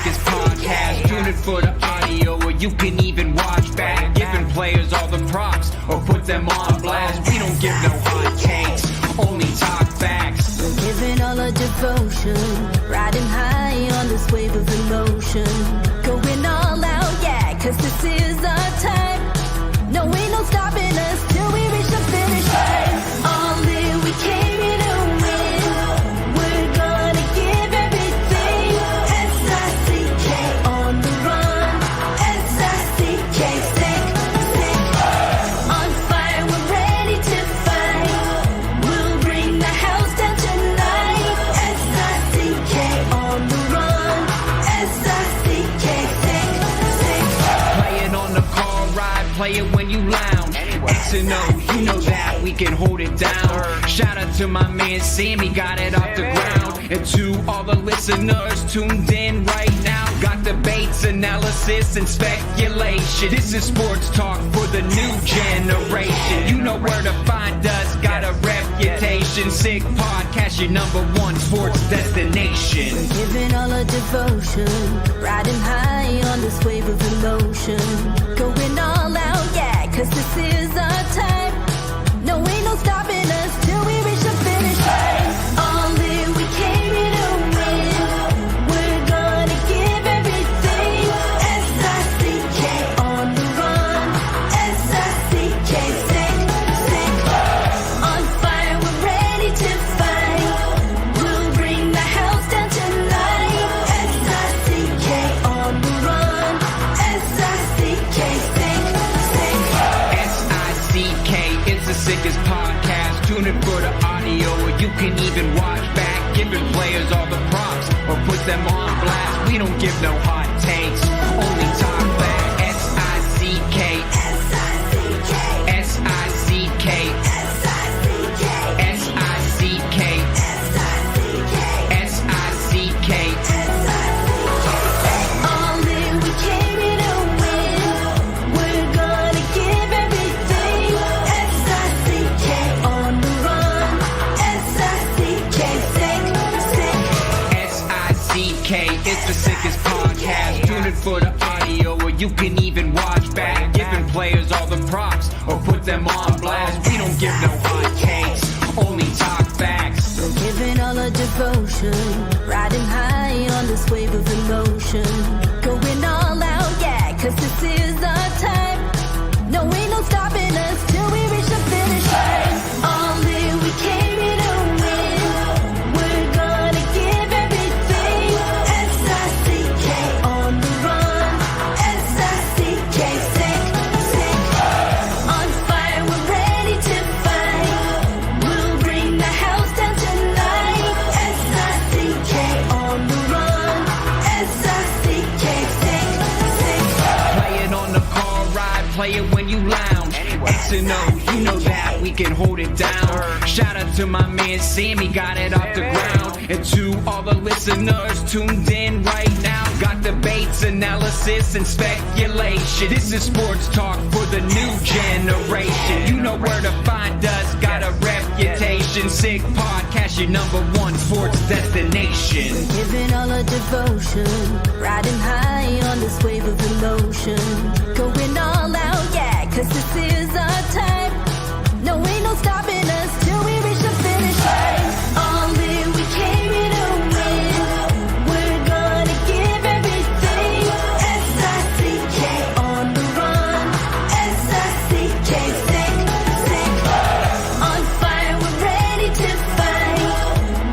sickest podcast. Tune in for the audio, or you can even watch back. Giving players all the props, or put them on blast. We don't give no hot takes, only talk facts. We're giving all our devotion, riding high on this wave of emotion. Going all out, yeah, cause this is our time. No, ain't no stopping us till we reach the finish line. All in, we came here to win. We're gonna give everything. S-I-C-K on the run. S-I-C-K, sick. On fire, we're ready to fight. We'll bring the house down tonight. S-I-C-K on the run. S-I-C-K, sick. Play it on the car ride, play it when you lounge. X and O, you know that we can hold it down. Shout out to my man Sammy, got it off the ground. And to all the listeners tuned in right now, got debates, analysis, and speculation. This is sports talk for the new generation. You know where to find us, got a reputation. Sick podcast, your #1 sports destination. We're giving all our devotion, riding high on this wave of emotion. Going all out, yeah, cause this is our time. No, ain't no stopping us till we reach the finish line. All in, we came here to win. We're gonna give everything. S-I-C-K on the run. S-I-C-K, sick. On fire, we're ready to fight. We'll bring the house down tonight. S-I-C-K on the run. S-I-C-K, sick. S-I-C-K, it's the sickest podcast. Tune in for the audio, or you can even watch back. Giving players all the props, or put them on blast. We don't give no hot takes, only talk back. S-I-C-K, S-I-C-K, S-I-C-K, S-I-C-K, S-I-C-K, S-I-C-K, S-I-C-K. All in, we came here to win. We're gonna give everything. S-I-C-K on the run. S-I-C-K, sick. S-I-C-K, it's the sickest podcast. Tune in for the audio, or you can even watch back. Giving players all the props, or put them on blast. We don't give no hot takes, only talk facts. We're giving all our devotion, riding high on this wave of emotion. Going all out, yeah, cause this is our time. No, ain't no stopping us till we reach the finish line. All in, we came here to win. We're gonna give everything. S-I-C-K on the run. S-I-C-K, sick. On fire, we're ready to fight. We'll bring the house down tonight. S-I-C-K on the run. S-I-C-K, sick. Play it on the car ride, play it when you lounge. X and O, you know that we can hold it down. Shout out to my man Sammy, got it off the ground. And to all the listeners tuned in right now, got debates, analysis, and speculation. This is sports talk for the new generation. You know where to find us, got a reputation. Sick podcast, your #1 sports destination. Giving all our devotion, riding high on this wave of emotion. Going all out, yeah, cause this is our time. No, ain't no stopping us till we reach the finish line. All in, we came here to win. We're gonna give everything. S-I-C-K on the run. S-I-C-K, sick. On fire, we're ready to fight.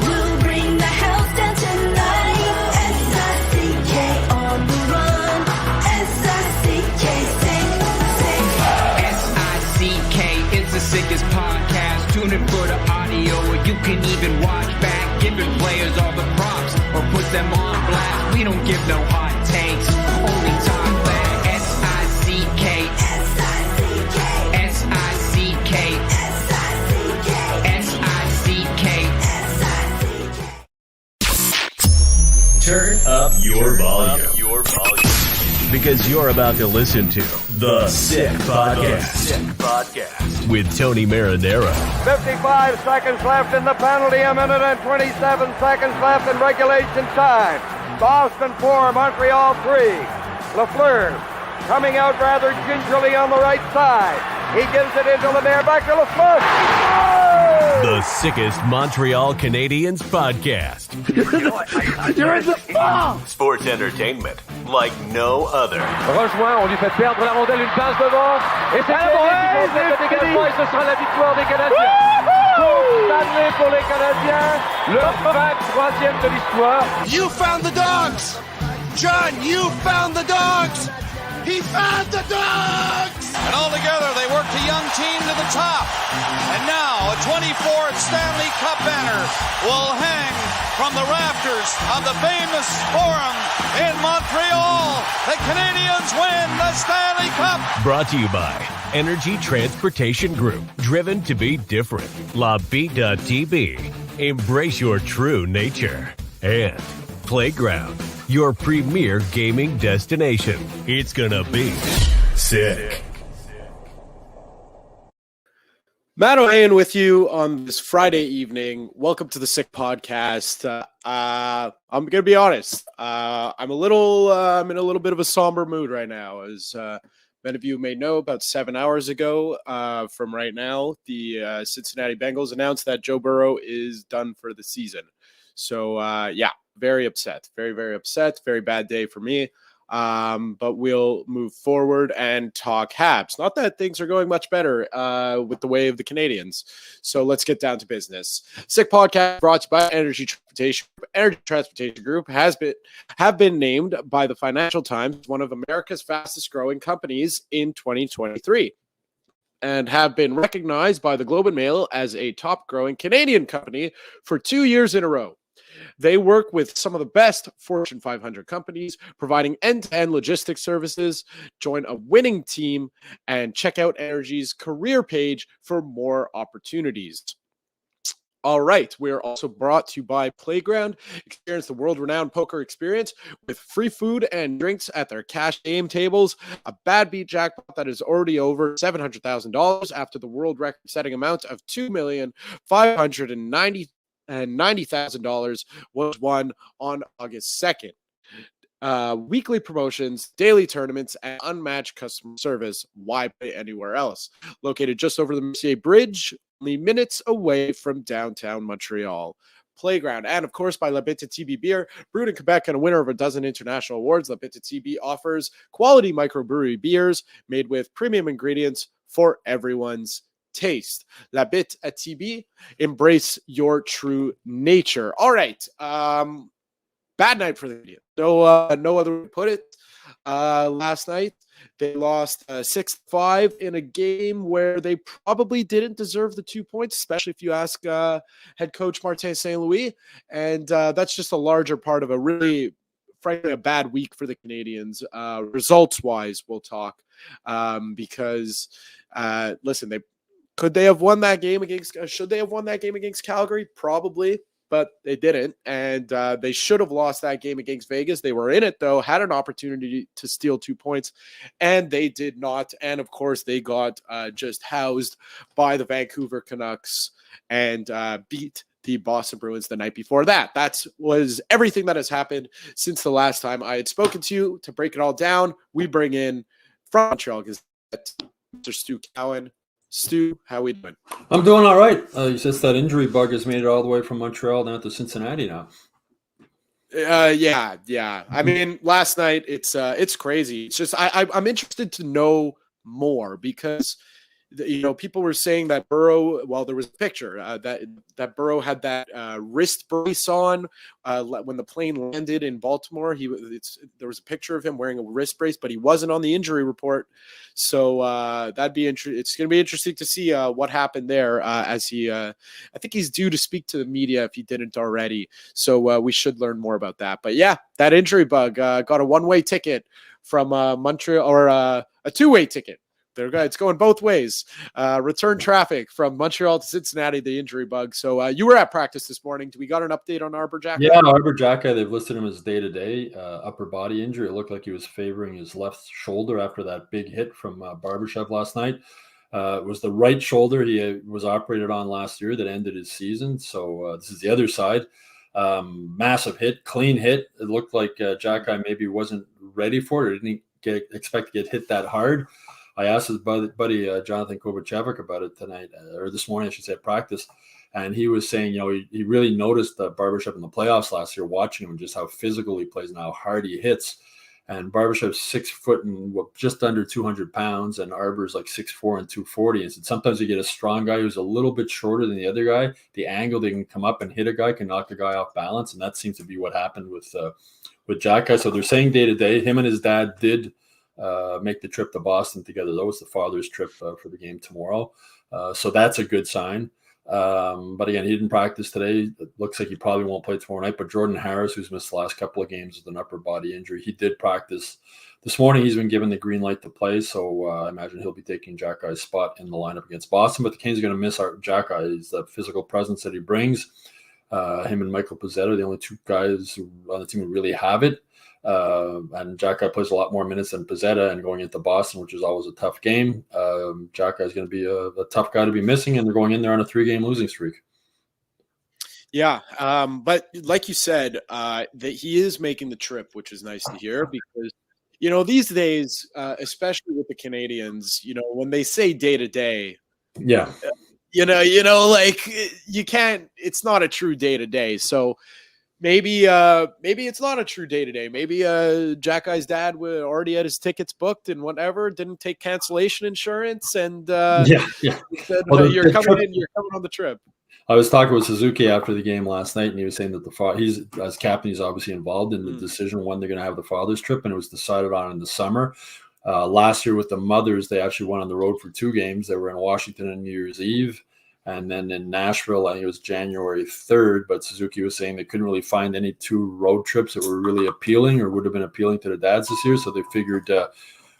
We'll bring the house down tonight. S-I-C-K on the run. S-I-C-K, sick. S-I-C-K, it's the sickest podcast. Tune in for the audio, or you can even watch back. Giving players all the props, or put them on blast. We don't give no hot takes, only talk back. S-I-C-K, S-I-C-K, S-I-C-K, S-I-C-K, S-I-C-K. Turn up your volume. Because you're about to listen to The Sick Podcast. With Tony Marinaro. 55 seconds left in the penalty, a minute and 27 seconds left in regulation time. Boston 4, Montreal 3. Lafleur coming out rather gingerly on the right side. He gives it into Lemaire, back to Lafleur. Oh! The sickest Montreal Canadiens podcast. You're in the ball! Sports entertainment like no other. Rejoint, on lui fait perdre la rondelle, une passe devant. Et c'est le dégagement et ce sera la victoire des Canadiens. Coupe Stanley pour les Canadiens. Le 23e de l'histoire. You found the dogs! John, you found the dogs! He found the dogs! And all together, they worked a young team to the top. And now, a 24th Stanley Cup banner will hang from the rafters of the famous Forum in Montreal. The Canadiens win the Stanley Cup! Brought to you by Energy Transportation Group. Driven to be different. LaBita.tv. Embrace your true nature. And Playground, your premier gaming destination. It's gonna be sick. Matt Ohayon with you on this Friday evening. Welcome to the Sick Podcast. I'm gonna be honest. I'm in a little bit of a somber mood right now. As many of you may know, about 7 hours ago from right now, the Cincinnati Bengals announced that Joe Burrow is done for the season. So yeah, very upset, very, very upset. Very bad day for me. But we'll move forward and talk Habs. Not that things are going much better with the way of the Canadians. So let's get down to business. Sick Podcast brought to you by Energy Transportation Group. Energy Transportation Group have been named by the Financial Times one of America's fastest growing companies in 2023. And have been recognized by the Globe and Mail as a top growing Canadian company for 2 years in a row. They work with some of the best Fortune 500 companies, providing end-to-end logistics services. Join a winning team and check out Energy's career page for more opportunities. All right, we are also brought to you by Playground. Experience the world-renowned poker experience with free food and drinks at their cash game tables. A bad beat jackpot that is already over $700,000 after the world record-setting amount of $2,590,000 was won on August 2nd. Weekly promotions, daily tournaments, and unmatched customer service. Why play anywhere else? Located just over the Mercier Bridge, only minutes away from downtown Montreal. Playground, and of course by LaBita TB Beer, brewed in Quebec and a winner of a dozen international awards. LaBita TB offers quality microbrewery beers made with premium ingredients for everyone's taste. LaBita TB, embrace your true nature. All right, bad night for the Canadiens. No other way to put it. Last night, they lost 6-5 in a game where they probably didn't deserve the 2 points, especially if you ask head coach Martin St. Louis. And that's just a larger part of a really, frankly, a bad week for the Canadiens. Results-wise, we'll talk. Because, listen, should they have won that game against Calgary? Probably. But they didn't, and they should have lost that game against Vegas. They were in it, though, had an opportunity to steal 2 points, and they did not. And, of course, they got just housed by the Vancouver Canucks and beat the Boston Bruins the night before that. That was everything that has happened since the last time I had spoken to you. To break it all down, we bring in from Montreal Gazette, Mr. Stu Cowan. Stu, how we doing? I'm doing all right. You said that injury bug has made it all the way from Montreal down to Cincinnati now. Yeah. I mean, last night it's crazy. It's just I'm interested to know more because people were saying that Burrow. Well, there was a picture that Burrow had that wrist brace on when the plane landed in Baltimore. There was a picture of him wearing a wrist brace, but he wasn't on the injury report. So that'd be interesting. It's going to be interesting to see what happened there. As he, I think he's due to speak to the media if he didn't already. So we should learn more about that. But yeah, that injury bug got a one-way ticket from Montreal, or a two-way ticket. It's going both ways. Return traffic from Montreal to Cincinnati, the injury bug. So you were at practice this morning. Do we got an update on Arber Xhekaj? Yeah, Arber Xhekaj, they've listed him as day-to-day upper body injury. It looked like he was favoring his left shoulder after that big hit from Barbashev last night. It was the right shoulder he was operated on last year that ended his season. So this is the other side. Massive hit, clean hit. It looked like Jack-Eye maybe wasn't ready for it, or didn't expect to get hit that hard. I asked his buddy Jonathan Kovacevic about it tonight, or this morning, I should say, at practice. And he was saying, he really noticed Barbashev in the playoffs last year, watching him, just how physical he plays and how hard he hits. And Barbashev's 6 foot and just under 200 pounds, and Arbor's like 6'4" and 240. And sometimes you get a strong guy who's a little bit shorter than the other guy. The angle they can come up and hit a guy can knock a guy off balance, and that seems to be what happened with Jack-Eye. So they're saying day to day, him and his dad did make the trip to Boston together. That was the father's trip for the game tomorrow. So that's a good sign. But again, he didn't practice today. It looks like he probably won't play tomorrow night. But Jordan Harris, who's missed the last couple of games with an upper body injury, he did practice this morning. He's been given the green light to play. So I imagine he'll be taking Jack-Eye's spot in the lineup against Boston. But the Canes are going to miss Jack-Eye. He's the physical presence that he brings. Him and Michael Pezzetta are the only two guys on the team who really have it. And Jack-Eye plays a lot more minutes than Pezzetta, and going into Boston, which is always a tough game. Jack-Eye is going to be a tough guy to be missing, and they're going in there on a 3-game losing streak. Yeah, but like you said, that he is making the trip, which is nice to hear, because these days, especially with the Canadians, when they say day to day, yeah, like you can't. It's not a true day to day. So maybe it's not a true day to day. Maybe Jack-Eye's dad already had his tickets booked and whatever, didn't take cancellation insurance, and yeah. said, Well, you're coming on the trip. I was talking with Suzuki after the game last night, and he was saying that he's as captain, he's obviously involved in the decision when they're going to have the father's trip, and it was decided on in the summer. Last year with the mothers, they actually went on the road for 2 games. They were in Washington on New Year's Eve, and then in Nashville, I think it was January 3rd. But Suzuki was saying they couldn't really find any 2 road trips that were really appealing or would have been appealing to the dads this year. So they figured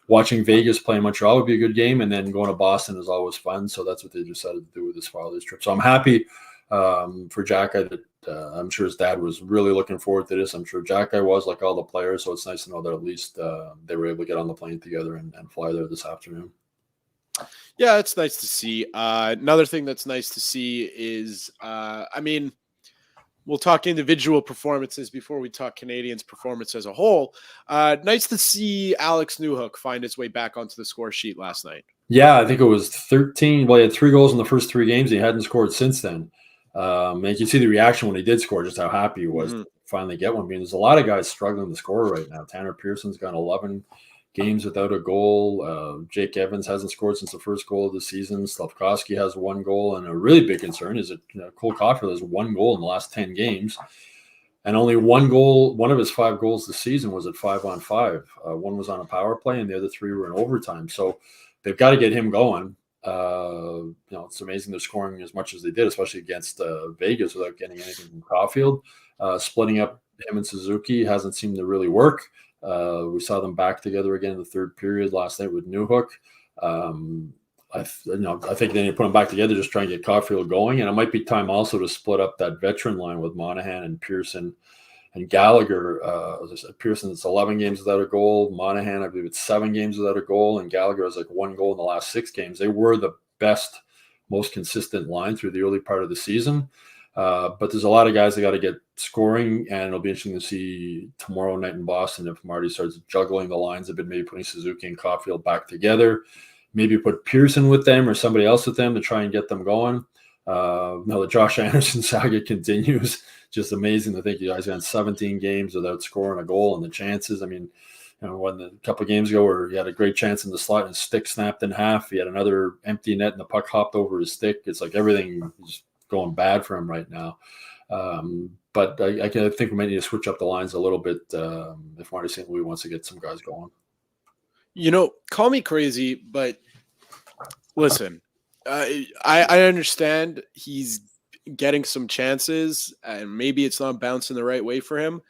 watching Vegas play Montreal would be a good game, and then going to Boston is always fun. So that's what they decided to do with this father's trip. So I'm happy for Jack-Eye that I'm sure his dad was really looking forward to this. I'm sure Jack-Eye was, like all the players. So it's nice to know that at least they were able to get on the plane together and fly there this afternoon. Yeah, it's nice to see. Another thing that's nice to see is, we'll talk individual performances before we talk Canadians' performance as a whole. Nice to see Alex Newhook find his way back onto the score sheet last night. Yeah, I think it was 13. Well, he had 3 goals in the first 3 games. He hadn't scored since then. And you can see the reaction when he did score, just how happy he was to finally get one. I mean, there's a lot of guys struggling to score right now. Tanner Pearson's got 11 games without a goal. Jake Evans hasn't scored since the first goal of the season. Slavkovsky has 1 goal, and a really big concern is that Cole Caulfield has 1 goal in the last 10 games, and only 1 goal. One of his 5 goals this season was at 5-on-5. 1 was on a power play, and the other 3 were in overtime. So they've got to get him going. It's amazing they're scoring as much as they did, especially against Vegas, without getting anything from Caulfield. Splitting up him and Suzuki hasn't seemed to really work. We saw them back together again in the 3rd period last night with Newhook. I think they need to put them back together, just try and get Caulfield going. And it might be time also to split up that veteran line with Monahan and Pearson and Gallagher. As I said, Pearson, it's 11 games without a goal. Monahan, I believe it's 7 games without a goal. And Gallagher has like 1 goal in the last 6 games. They were the best, most consistent line through the early part of the season. But there's a lot of guys that got to get scoring, and it'll be interesting to see tomorrow night in Boston if Marty starts juggling the lines a bit, maybe putting Suzuki and Caulfield back together, maybe put Pearson with them or somebody else with them to try and get them going. The Josh Anderson saga continues. Just amazing to think you guys got 17 games without scoring a goal, and the chances. I mean, when a couple of games ago where he had a great chance in the slot and his stick snapped in half, he had another empty net and the puck hopped over his stick. It's like everything is going bad for him right now. But I think we might need to switch up the lines a little bit if Marty St. Louis wants to get some guys going. Call me crazy, but listen, I understand he's getting some chances and maybe it's not bouncing the right way for him,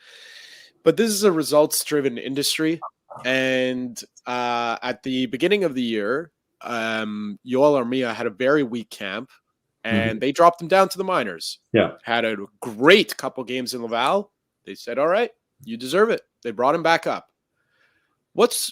but this is a results-driven industry. And at the beginning of the year, Yoel Armia had a very weak camp, and they dropped him down to the minors. Yeah. Had a great couple games in Laval. They said, all right, you deserve it. They brought him back up. What's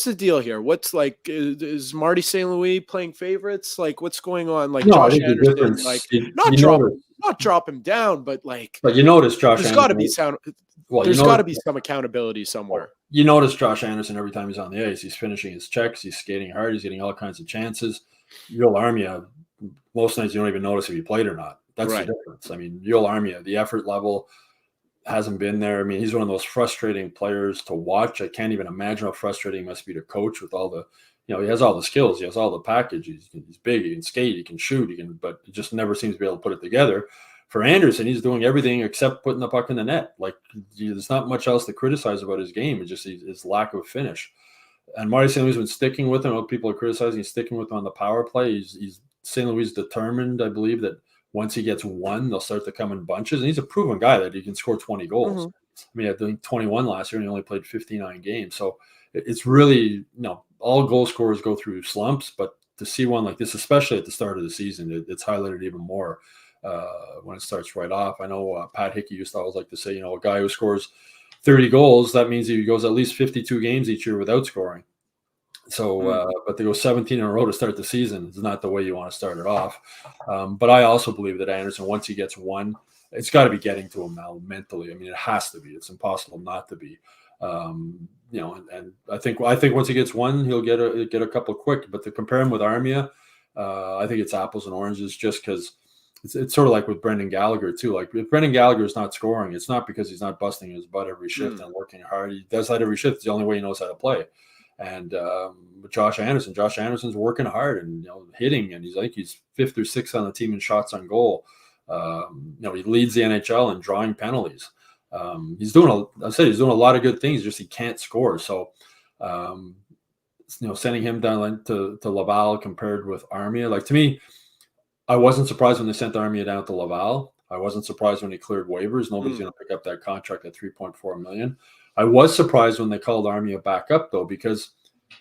the deal here? What's like, is Marty St. Louis playing favorites? Like, what's going on? Like, no, Josh Anderson, like, not drop. not drop him down, but like. But you notice Josh. There's got to be some accountability somewhere. You notice Josh Anderson every time he's on the ice. He's finishing his checks. He's skating hard. He's getting all kinds of chances. Yoel Armia, most nights you don't even notice if he played or not. That's the difference. I mean, Yoel Armia, the effort level hasn't been there. I mean, he's one of those frustrating players to watch. I can't even imagine how frustrating it must be to coach with all the, he has all the skills. He has all the package. He's big. He can skate. He can shoot. But he just never seems to be able to put it together. For Anderson, he's doing everything except putting the puck in the net. Like, there's not much else to criticize about his game. It's just his lack of finish. And Marty St. Louis has been sticking with him. What people are criticizing, he's sticking with him on the power play. He's St. Louis determined, I believe, that once he gets one, they'll start to come in bunches. And he's a proven guy that he can score 20 goals. I mean, I think 21 last year, and he only played 59 games. So it's really, all goal scorers go through slumps. But to see one like this, especially at the start of the season, it's highlighted even more. When it starts right off. I know Pat Hickey used to always like to say, a guy who scores 30 goals, that means he goes at least 52 games each year without scoring. So, but to go 17 in a row to start the season is not the way you want to start it off. But I also believe that Anderson, once he gets one, it's got to be getting to him now mentally. I mean, it has to be. It's impossible not to be. And I think once he gets one, he'll get a couple quick. But to compare him with Armia, I think it's apples and oranges just because. It's sort of like with Brendan Gallagher too. Like if Brendan Gallagher is not scoring, it's not because he's not busting his butt every shift and working hard. He does that every shift. It's the only way he knows how to play. And with Josh Anderson's working hard and hitting, and he's 5th or 6th on the team in shots on goal. He leads the NHL in drawing penalties. He's doing a lot of good things. Just he can't score. So sending him down to Laval compared with Armia, like to me. I wasn't surprised when they sent Armia down to Laval. I wasn't surprised when he cleared waivers. Nobody's going to pick up that contract at $3.4 million. I was surprised when they called Armia back up, though, because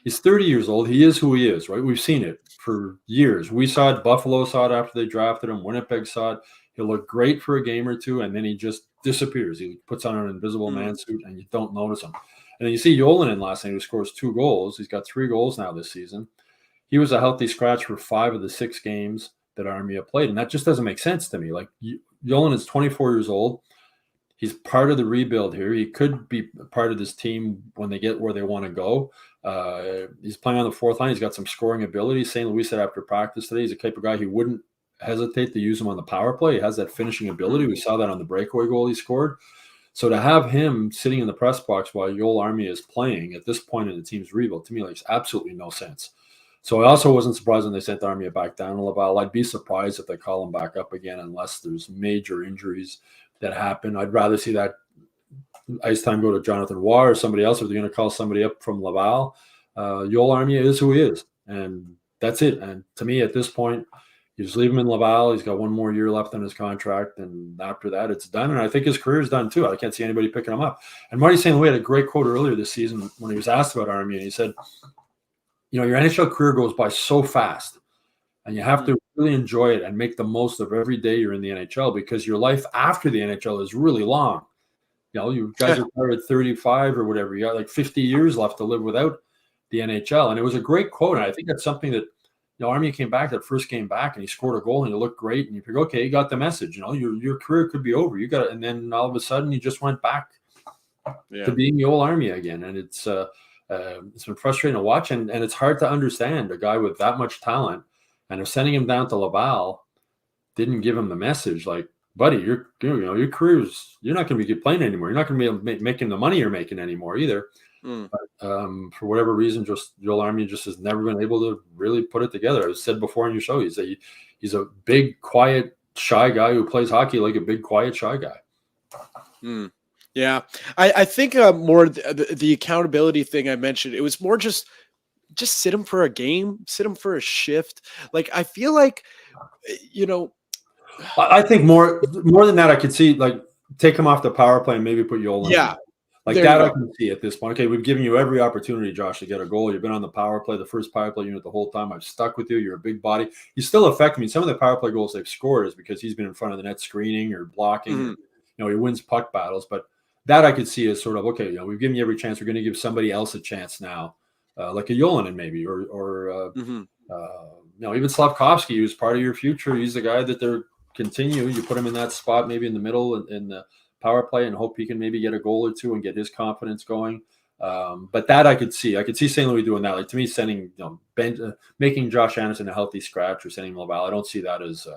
he's 30 years old. He is who he is, right? We've seen it for years. We saw it. Buffalo saw it after they drafted him. Winnipeg saw it. He'll look great for a game or two, and then he just disappears. He puts on an invisible man suit, and you don't notice him. And then you see Yolanen last night, who scores 2 goals. He's got 3 goals now this season. He was a healthy scratch for 5 of the 6 games that Armia played, and that just doesn't make sense to me. Like Yolan is 24 years old. He's part of the rebuild here. He could be part of this team when they get where they want to go. He's playing on the 4th line. He's got some scoring ability. St. Louis said after practice today, he's the type of guy who wouldn't hesitate to use him on the power play. He has that finishing ability. We saw that on the breakaway goal he scored. So to have him sitting in the press box while Yoel Armia is playing at this point in the team's rebuild, to me makes absolutely no sense. So I also wasn't surprised when they sent Armia back down to Laval. I'd be surprised if they call him back up again unless there's major injuries that happen. I'd rather see that ice time go to Jonathan Waugh or somebody else if they're going to call somebody up from Laval. Yoel Armia is who he is, and that's it. And to me, at this point, you just leave him in Laval. He's got 1 more year left on his contract, and after that, it's done. And I think his career is done too. I can't see anybody picking him up. And Marty St. Louis had a great quote earlier this season when he was asked about Armia, and he said, your NHL career goes by so fast, and you have to really enjoy it and make the most of every day you're in the NHL because your life after the NHL is really long. You guys are retired at 35 or whatever. You got like 50 years left to live without the NHL. And it was a great quote. And I think that's something that, Armia came back that first game back and he scored a goal and he looked great. And you figure, okay, you got the message. Your career could be over. You got it. And then all of a sudden you just went back to being Yoel Armia again. And it's been frustrating to watch, and it's hard to understand a guy with that much talent, and if sending him down to Laval didn't give him the message, like, buddy, your career's, you're not going to be playing anymore. You're not going to be making the money you're making anymore either. But, for whatever reason, just Yoel Armia just has never been able to really put it together. I said before on your show, he's a big, quiet, shy guy who plays hockey like a big, quiet, shy guy. Yeah, I think more the accountability thing I mentioned, it was more just sit him for a game, sit him for a shift. Like, I feel like, I think more than that, I could see, like, take him off the power play and maybe put Yoel in. Yeah. Like that I can see at this point. Okay, we've given you every opportunity, Josh, to get a goal. You've been on the power play, the first power play unit the whole time. I've stuck with you. You're a big body. You still affect me. Some of the power play goals they've scored is because he's been in front of the net screening or blocking. He wins puck battles, but that I could see as sort of, okay, we've given you every chance. We're going to give somebody else a chance now, like a Yolanen maybe, or even Slavkovsky, who's part of your future. He's the guy that they're continue. You put him in that spot, maybe in the middle in the power play, and hope he can maybe get a goal or two and get his confidence going. But that I could see. I could see St. Louis doing that. Like, to me, sending, making Josh Anderson a healthy scratch or sending Laval, I don't see that as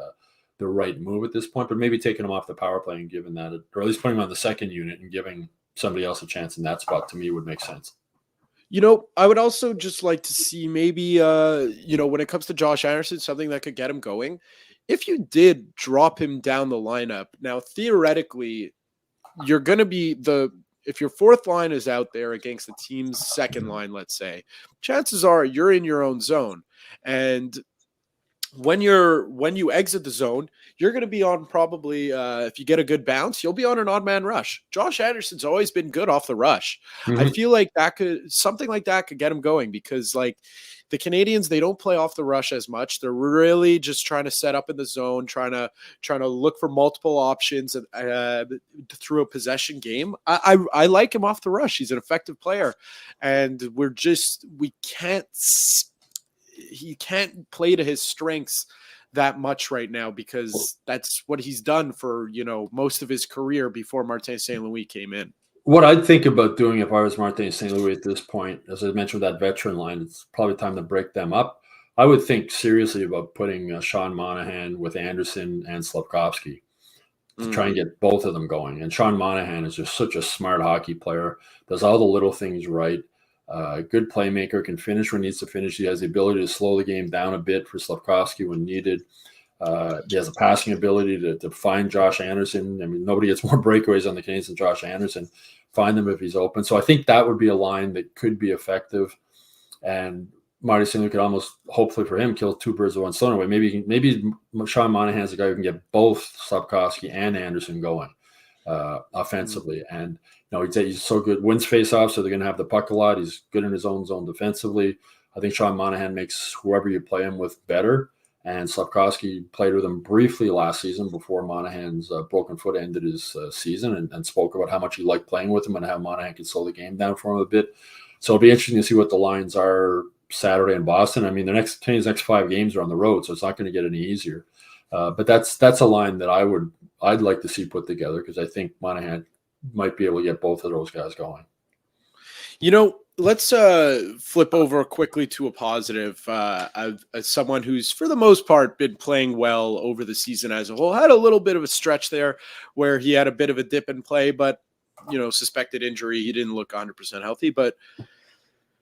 the right move at this point. But maybe taking him off the power play and giving that, or at least putting him on the second unit and giving somebody else a chance in that spot, to me would make sense. I would also just like to see maybe, when it comes to Josh Anderson, something that could get him going. If you did drop him down the lineup, now theoretically, you're going to be if your fourth line is out there against the team's second line, let's say, chances are you're in your own zone. And when you exit the zone, you're going to be on probably, if you get a good bounce, you'll be on an odd man rush. Josh Anderson's always been good off the rush. Mm-hmm. I feel like something like that could get him going, because like the Canadians, they don't play off the rush as much. They're really just trying to set up in the zone, trying to look for multiple options through a possession game. I like him off the rush. He's an effective player, and he can't play to his strengths that much right now, because that's what he's done for, most of his career before Martin St. Louis came in. What I'd think about doing if I was Martin St. Louis at this point, as I mentioned with that veteran line, it's probably time to break them up. I would think seriously about putting Sean Monahan with Anderson and Slafkovsky to try and get both of them going. And Sean Monahan is just such a smart hockey player, does all the little things right. Good playmaker, can finish when needs to finish. He has the ability to slow the game down a bit for Slafkovsky when needed. He has a passing ability to find Josh Anderson. I mean, nobody gets more breakaways on the Canadiens than Josh Anderson. Find him if he's open. So I think that would be a line that could be effective. And Marty St. Louis could almost, hopefully for him, kill two birds with one stone away. Maybe Sean Monahan's a guy who can get both Slafkovsky and Anderson going offensively. And he's so good. Wins faceoffs, so they're going to have the puck a lot. He's good in his own zone defensively. I think Sean Monahan makes whoever you play him with better. And Slafkovsky played with him briefly last season before Monahan's broken foot ended his season, and spoke about how much he liked playing with him and how Monahan could slow the game down for him a bit. So it'll be interesting to see what the lines are Saturday in Boston. I mean, Canadians' next 5 games are on the road, so it's not going to get any easier. But that's a line that I'd like to see put together, because I think Monahan might be able to get both of those guys going. Let's flip over quickly to a positive. As someone who's, for the most part, been playing well over the season as a whole, had a little bit of a stretch there where he had a bit of a dip in play, but, suspected injury. He didn't look 100% healthy. But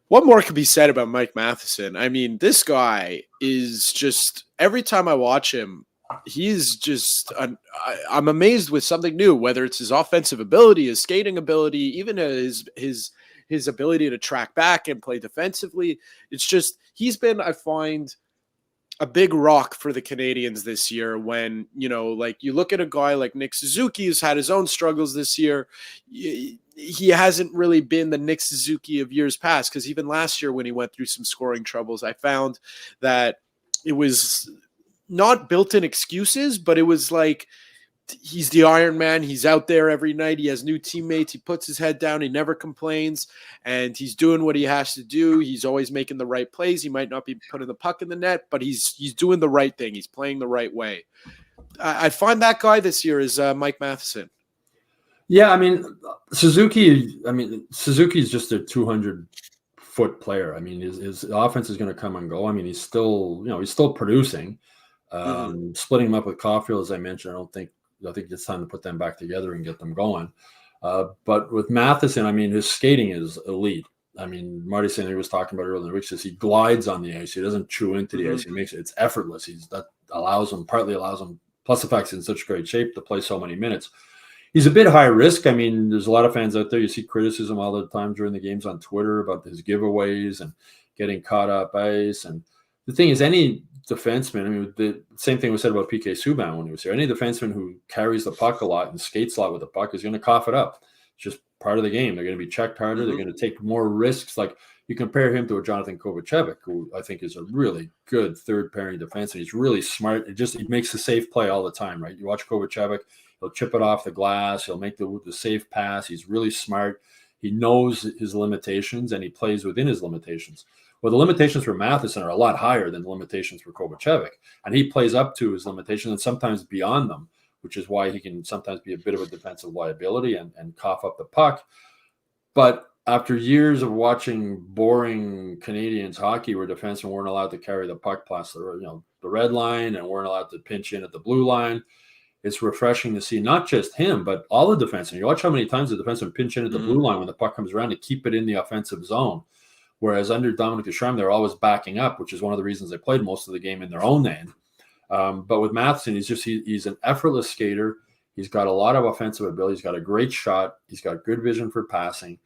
what more could be said about Mike Matheson? I mean, this guy is just, every time I watch him, he's just, I'm amazed with something new, whether it's his offensive ability, his skating ability, even his ability to track back and play defensively. It's just, he's been, I find, a big rock for the Canadians this year. When, you look at a guy like Nick Suzuki, who's had his own struggles this year. He hasn't really been the Nick Suzuki of years past, because even last year when he went through some scoring troubles, I found that it was not built-in excuses, but it was like, he's the Iron Man. He's out there every night. He has new teammates. He puts his head down. He never complains, and he's doing what he has to do. He's always making the right plays. He might not be putting the puck in the net, but he's doing the right thing. He's playing the right way. I find that guy this year is Mike Matheson. Yeah, I mean, Suzuki's just a 200-foot player. I mean, his offense is going to come and go. I mean, he's still producing. Splitting him up with Caulfield, as I mentioned, I think it's time to put them back together and get them going. But with Matheson, I mean, his skating is elite. I mean, Marty St. Louis was talking about earlier in the week, says he glides on the ice. He doesn't chew into the ice. He makes it's effortless. Partly allows him, plus the fact he's in such great shape to play so many minutes. He's a bit high risk. I mean, there's a lot of fans out there. You see criticism all the time during the games on Twitter about his giveaways and getting caught up ice. And the thing is, any defenseman, I mean, the same thing was said about PK Subban when he was here. Any defenseman who carries the puck a lot and skates a lot with the puck is going to cough it up. It's just part of the game. They're going to be checked harder. They're going to take more risks. Like, you compare him to a Jonathan Kovacevic, who I think is a really good third pairing defenseman. He's really smart. He makes the safe play all the time, right? You watch Kovacevic, he'll chip it off the glass. He'll make the safe pass. He's really smart. He knows his limitations and he plays within his limitations. Well, the limitations for Matheson are a lot higher than the limitations for Kovacevic, and he plays up to his limitations and sometimes beyond them, which is why he can sometimes be a bit of a defensive liability and cough up the puck. But after years of watching boring Canadians hockey where defensemen weren't allowed to carry the puck past the red line and weren't allowed to pinch in at the blue line, it's refreshing to see not just him, but all the defensemen. You watch how many times the defensemen pinch in at the blue line when the puck comes around to keep it in the offensive zone. Whereas under Dominic Ducharme, they're always backing up, which is one of the reasons they played most of the game in their own end. But with Matheson, he's an effortless skater. He's got a lot of offensive ability. He's got a great shot. He's got good vision for passing.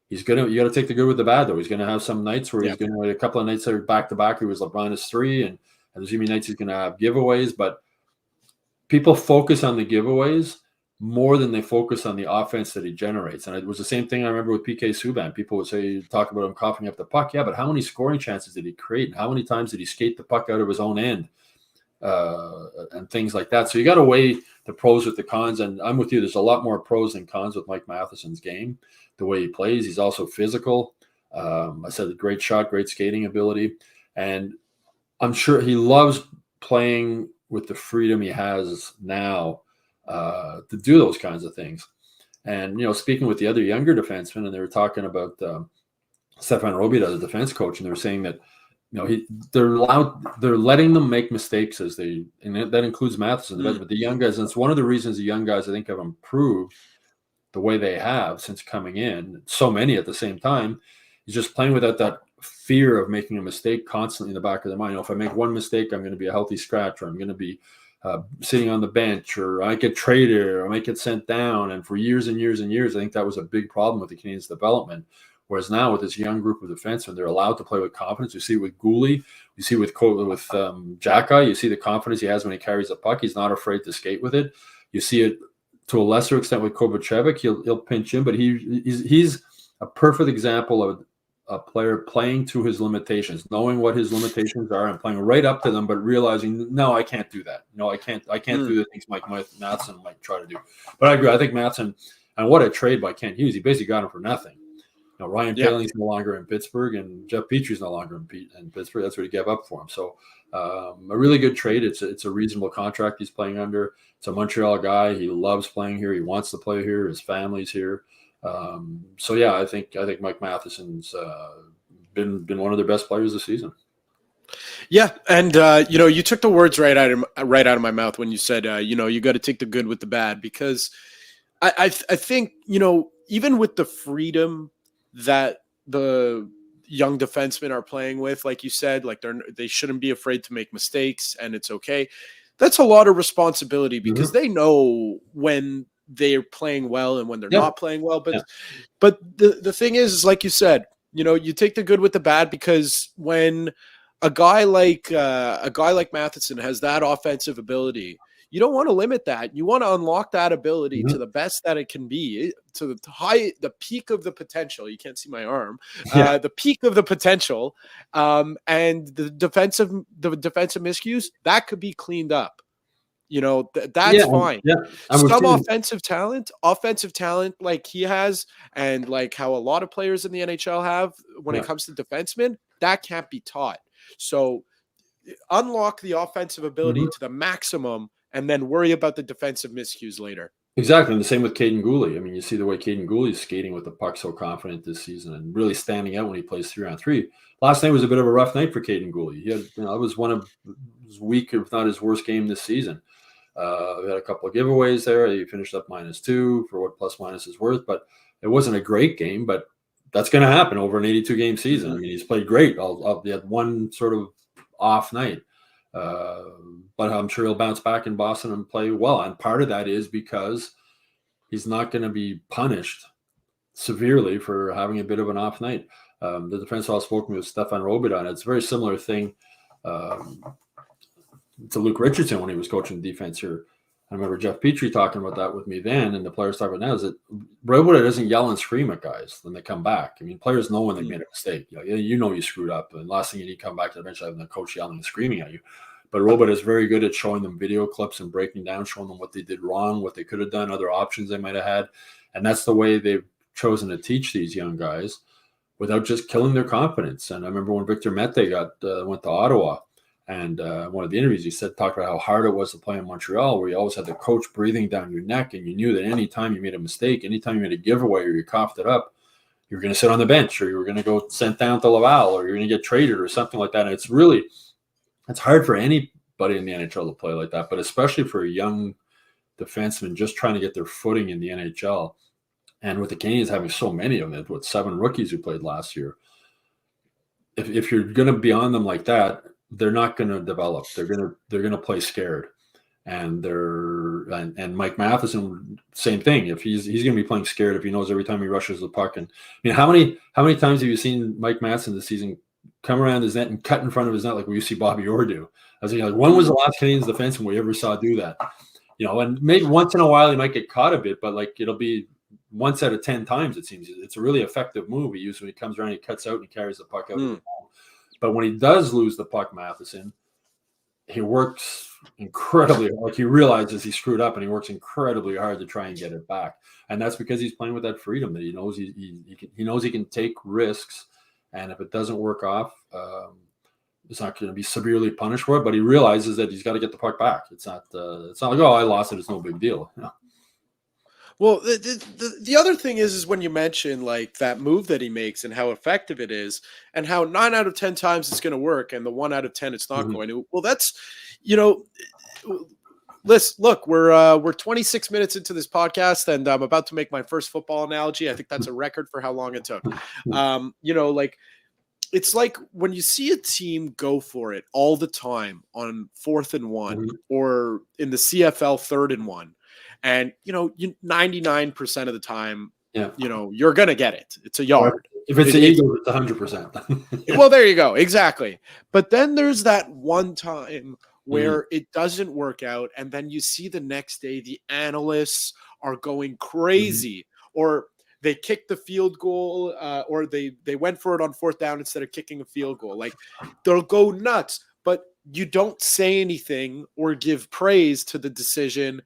You got to take the good with the bad, though. He's going to have some nights where he's going to, a couple of nights that are back to back. He was like -3, and there's going to be nights he's going to have giveaways. But people focus on the giveaways more than they focus on the offense that he generates. And it was the same thing I remember with PK Subban. People would say, talk about him coughing up the puck. Yeah, but how many scoring chances did he create? And how many times did he skate the puck out of his own end? And things like that. So you got to weigh the pros with the cons. And I'm with you. There's a lot more pros than cons with Mike Matheson's game, the way he plays. He's also physical. I said, great shot, great skating ability. And I'm sure he loves playing with the freedom he has now to do those kinds of things. And, speaking with the other younger defensemen, and they were talking about Stefan Robida, the defense coach, and they were saying that, they're letting them make mistakes and that includes Matheson, but the young guys, and it's one of the reasons the young guys, I think, have improved the way they have since coming in, so many at the same time, is just playing without that fear of making a mistake constantly in the back of their mind. If I make one mistake, I'm going to be a healthy scratch, or I'm going to be sitting on the bench, or I might get traded, or I might get sent down. And for years and years and years, I think that was a big problem with the Canadiens' development. Whereas now with this young group of defensemen, they're allowed to play with confidence. You see it with Goalie, you see with Xhekaj, you see the confidence he has when he carries the puck. He's not afraid to skate with it. You see it to a lesser extent with Kovacevic. He'll pinch in, but he's a perfect example of a player playing to his limitations, knowing what his limitations are and playing right up to them, but realizing, no, I can't do that. No, I can't do the things Mike Matheson might try to do. But I agree. I think Matheson, and what a trade by Kent Hughes, he basically got him for nothing. Ryan Poehling's no longer in Pittsburgh, and Jeff Petry's no longer in Pittsburgh. That's what he gave up for him. So a really good trade. It's a reasonable contract he's playing under. It's a Montreal guy. He loves playing here. He wants to play here. His family's here. So yeah, I think Mike Matheson's been one of their best players this season. Yeah, and you took the words right out of my mouth when you said you got to take the good with the bad, because I think even with the freedom that the young defensemen are playing with, like you said, like they shouldn't be afraid to make mistakes, and it's okay. That's a lot of responsibility, because they know when they're playing well and when they're not playing well. But the thing is, like you said, you take the good with the bad, because when a guy like Matheson has that offensive ability, you don't want to limit that. You want to unlock that ability to the best that it can be, to the peak of the potential. You can't see my arm. The peak of the potential, and the defensive miscues that could be cleaned up. That's fine. Yeah. Some offensive talent like he has, and like how a lot of players in the NHL have when it comes to defensemen, that can't be taught. So unlock the offensive ability to the maximum, and then worry about the defensive miscues later. Exactly. And the same with Caden Gooley. I mean, you see the way Caden Gooley is skating with the puck so confident this season and really standing out when he plays 3-on-3. Last night was a bit of a rough night for Caden Gooley. He had, it was one of his weak, if not his worst game this season. We had a couple of giveaways there. He finished up -2 for what plus minus is worth, but it wasn't a great game. But that's going to happen over an 82-game season. I mean, he's played great. He had one sort of off night. But I'm sure he'll bounce back in Boston and play well. And part of that is because he's not going to be punished severely for having a bit of an off night. The defense I've spoken with Stefan Robida on. It's a very similar thing to Luke Richardson when he was coaching the defense here. I remember Jeff Petry talking about that with me then, and the players talking about now is that Robida doesn't yell and scream at guys when they come back. I mean, players know when they made a mistake. You screwed up, and last thing you need to come back to the bench having the coach yelling and screaming at you. But Robida is very good at showing them video clips and breaking down, showing them what they did wrong, what they could have done, other options they might have had. And that's the way they've chosen to teach these young guys without just killing their confidence. And I remember when Victor Mete went to Ottawa, and one of the interviews he talked about how hard it was to play in Montreal, where you always had the coach breathing down your neck, and you knew that any time you made a mistake, anytime you made a giveaway or you coughed it up, you were going to sit on the bench, or you were going to go sent down to Laval, or you're going to get traded or something like that. And it's hard for anybody in the NHL to play like that, but especially for a young defenseman just trying to get their footing in the NHL. And with the Canadiens having so many of them, 7 rookies who played last year, if you're going to be on them like that, they're not going to develop. They're going to play scared. And Mike Matheson, same thing. If he's going to be playing scared, if he knows every time he rushes the puck. And I mean, how many times have you seen Mike Matheson this season come around his net and cut in front of his net like we see Bobby Orr do? I was like, when was the last Canadiens defenseman we ever saw do that? And maybe once in a while he might get caught a bit, but like it'll be once out of 10 times, it seems. It's a really effective move he uses when he comes around, he cuts out and he carries the puck out. But when he does lose the puck, Matheson, he works incredibly, like he realizes he screwed up and he works incredibly hard to try and get it back. And that's because he's playing with that freedom that he knows he knows he can take risks. And if it doesn't work off, it's not going to be severely punished for it, but he realizes that he's got to get the puck back. It's not like, oh, I lost it, it's no big deal. No. Well, the other thing is when you mention like that move that he makes and how effective it is, and how 9 out of 10 times it's going to work, and the 1 out of 10 it's not going to. Well, that's look, we're 26 minutes into this podcast, and I'm about to make my first football analogy. I think that's a record for how long it took. Like it's like when you see a team go for it all the time on 4th and 1, or in the CFL 3rd and 1. And, 99% of the time, you're going to get it. It's a yard. If it's the Eagles, it's 100%. Well, there you go. Exactly. But then there's that one time where it doesn't work out. And then you see the next day, the analysts are going crazy, or they kicked the field goal, or they went for it on 4th down instead of kicking a field goal. Like, they'll go nuts, but you don't say anything or give praise to the decision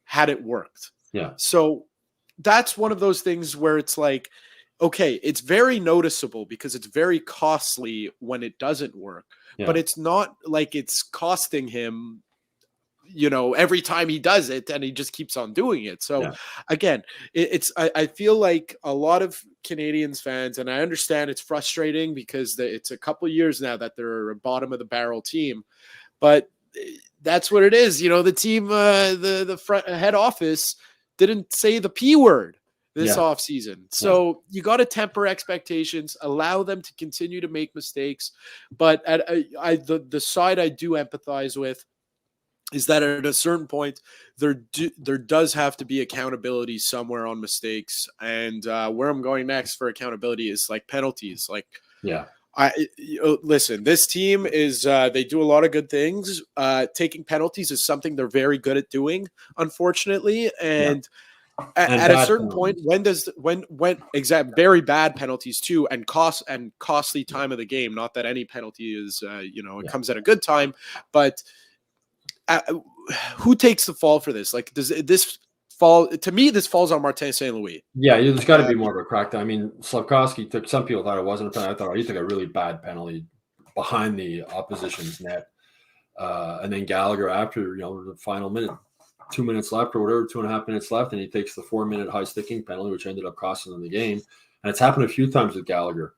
had it worked. Yeah. So that's one of those things where it's like, okay, it's very noticeable because it's very costly when it doesn't work, but it's not like it's costing him, every time he does it, and he just keeps on doing it. So again, I feel like a lot of Canadiens fans, and I understand it's frustrating because it's a couple years now that they're a bottom of the barrel team, but that's what it is. The team, the front head office didn't say the P word this offseason. So you got to temper expectations, allow them to continue to make mistakes. But the side I do empathize with is that at a certain point, there does have to be accountability somewhere on mistakes. And where I'm going next for accountability is like penalties. Like, listen, this team is they do a lot of good things. Taking penalties is something they're very good at doing, unfortunately. And at a certain point, when very bad penalties too, and costly time of the game. Not that any penalty is it comes at a good time, but who takes the fall for this? Like, does this fall? To me, this falls on Martin St. Louis. Yeah, there's got to be more of a crackdown. I mean, Slavkovsky took. Some people thought it wasn't a penalty. I thought he took a really bad penalty behind the opposition's net, and then Gallagher after the final minute, 2 minutes left or whatever, 2.5 minutes left, and he takes the 4-minute high sticking penalty, which ended up costing them the game. And it's happened a few times with Gallagher.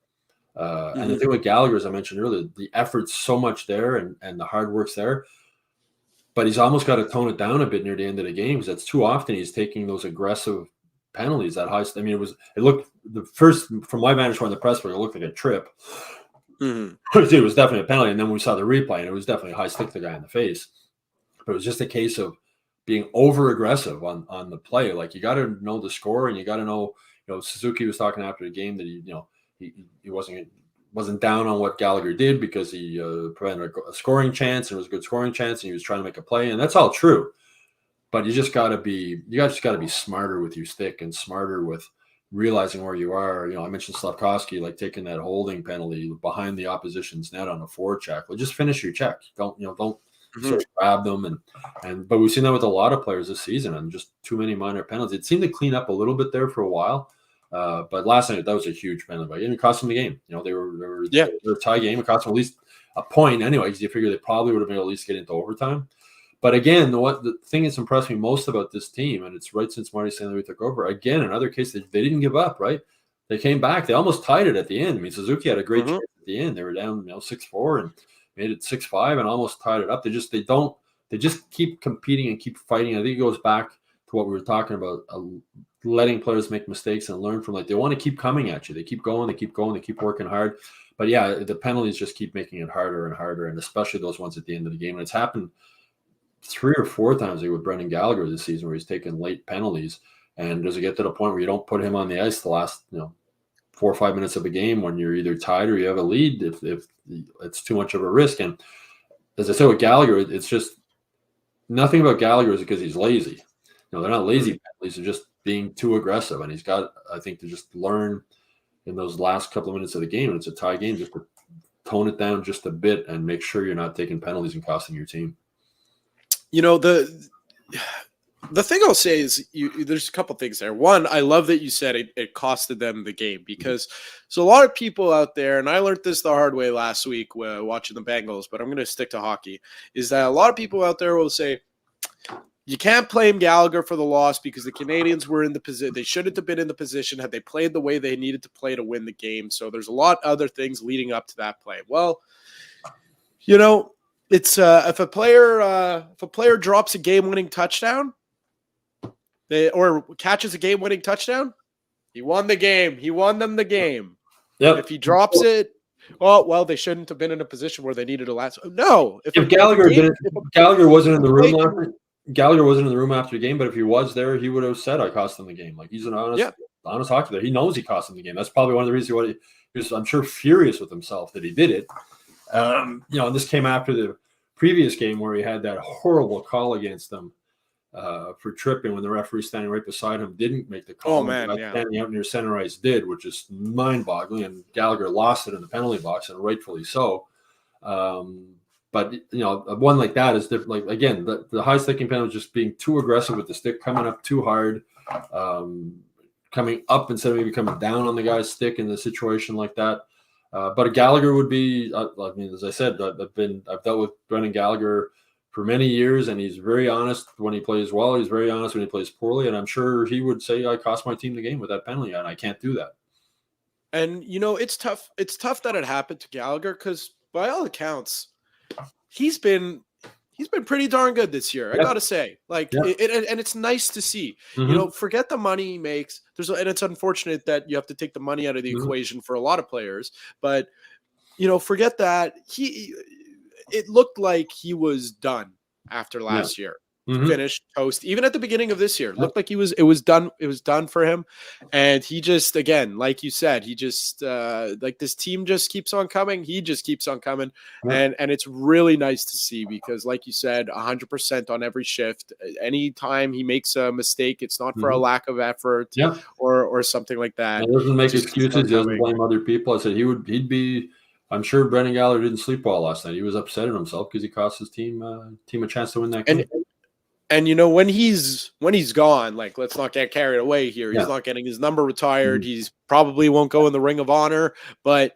And the thing with Gallagher, as I mentioned earlier, the effort's so much there, and the hard work's there. But he's almost got to tone it down a bit near the end of the game because that's too often he's taking those aggressive penalties that high. I mean, it looked the first from my vantage point in the press box, it looked like a trip. It was definitely a penalty, and then we saw the replay, and it was definitely a high stick the guy in the face. But it was just a case of being over aggressive on the play. Like, you got to know the score, and you got to know. Suzuki was talking after the game that he wasn't down on what Gallagher did because he prevented a scoring chance, and it was a good scoring chance, and he was trying to make a play, and that's all true. But you just got to be smarter with your stick and smarter with realizing where you are. I mentioned Slavkovsky, like taking that holding penalty behind the opposition's net on a forward check. Well, just finish your check. Don't sort of grab them but we've seen that with a lot of players this season, and just too many minor penalties. It seemed to clean up a little bit there for a while. But last night, that was a huge penalty. And it cost them the game. They were a tie game. It cost them at least a point anyway, because you figure they probably would have been able to at least get into overtime. But again, the thing that's impressed me most about this team, and it's right since Marty St. Louis took over, again, another case that they didn't give up, right? They came back. They almost tied it at the end. I mean, Suzuki had a great chance at the end. They were down 6-4 and made it 6-5 and almost tied it up. They just keep competing and keep fighting. I think it goes back to what we were talking about, letting players make mistakes and learn from they want to keep coming at you. They keep going, they keep working hard. But yeah, the penalties just keep making it harder and harder, and especially those ones at the end of the game. And it's happened 3 or 4 times with Brendan Gallagher this season, where he's taken late penalties. And does it get to the point where you don't put him on the ice the last 4 or 5 minutes of a game when you're either tied or you have a lead if it's too much of a risk? And as I said with Gallagher, it's just nothing about Gallagher is because he's lazy. They're not lazy penalties; they're just being too aggressive. And he's got, I think, to just learn in those last couple of minutes of the game, and it's a tie game, just to tone it down just a bit and make sure you're not taking penalties and costing your team. The thing I'll say is there's a couple things there. One, I love that you said it costed them the game, because so a lot of people out there, and I learned this the hard way last week watching the Bengals, but I'm going to stick to hockey, is that a lot of people out there will say, you can't blame Gallagher for the loss because the Canadians were in the position. They shouldn't have been in the position had they played the way they needed to play to win the game. So there's a lot of other things leading up to that play. Well, it's if a player drops a game-winning touchdown, or catches a game-winning touchdown, he won the game. He won them the game. Yep. If he drops it, they shouldn't have been in a position where they needed to last. No, if Gallagher wasn't in the room. Gallagher wasn't in the room after the game, but if he was there, he would have said, I cost them the game. He's an honest hockey player. He knows he cost them the game. That's probably one of the reasons why he was, I'm sure, furious with himself that he did it. And this came after the previous game where he had that horrible call against them for tripping when the referee standing right beside him didn't make the call. Oh, man, standing out near center ice did, which is mind-boggling. And Gallagher lost it in the penalty box, and rightfully so. But, one like that is different. Again, the high sticking penalty is just being too aggressive with the stick, coming up too hard, coming up instead of maybe coming down on the guy's stick in a situation like that. But a Gallagher would be, as I said, I've dealt with Brendan Gallagher for many years, and he's very honest when he plays well. He's very honest when he plays poorly, and I'm sure he would say, I cost my team the game with that penalty, and I can't do that. And, it's tough. It's tough that it happened to Gallagher because, by all accounts, he's been pretty darn good this year. I gotta say, and it's nice to see. Forget the money he makes. And it's unfortunate that you have to take the money out of the equation for a lot of players. But forget that. It looked like he was done after last year. Finished toast. Even at the beginning of this year, looked like it was done. It was done for him. And he just, again, like you said, he just this team just keeps on coming. He just keeps on coming. And it's really nice to see because, like you said, 100% on every shift. Anytime he makes a mistake, it's not for a lack of effort or something like that. He doesn't make excuses. He doesn't blame other people. I said he'd be. I'm sure Brendan Gallagher didn't sleep well last night. He was upset at himself because he cost his team a chance to win that game. And when he's gone, let's not get carried away here. He's not getting his number retired. He's probably won't go in the Ring of Honor, but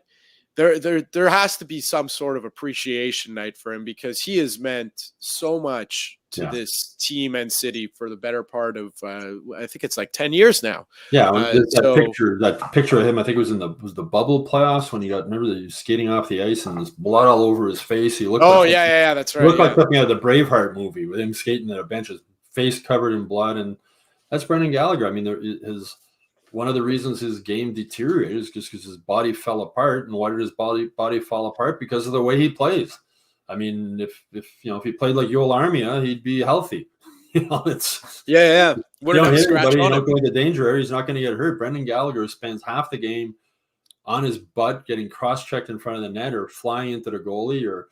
there has to be some sort of appreciation night for him because he has meant so much to this team and city for the better part of I think it's 10 years now. Yeah, that picture of him, I think it was was the bubble playoffs when he got, remember that he was skating off the ice and there's blood all over his face. He looked that's right. He looked like something out of the Braveheart movie with him skating at a bench, his face covered in blood, and that's Brendan Gallagher. I mean, one of the reasons his game deteriorated is just because his body fell apart. And why did his body fall apart? Because of the way he plays. I mean, if he played like Yoel Armia, he'd be healthy. It's Wouldn't have scratched on him. Go into danger area. He's not going to get hurt. Brendan Gallagher spends half the game on his butt, getting cross-checked in front of the net or flying into the goalie. Or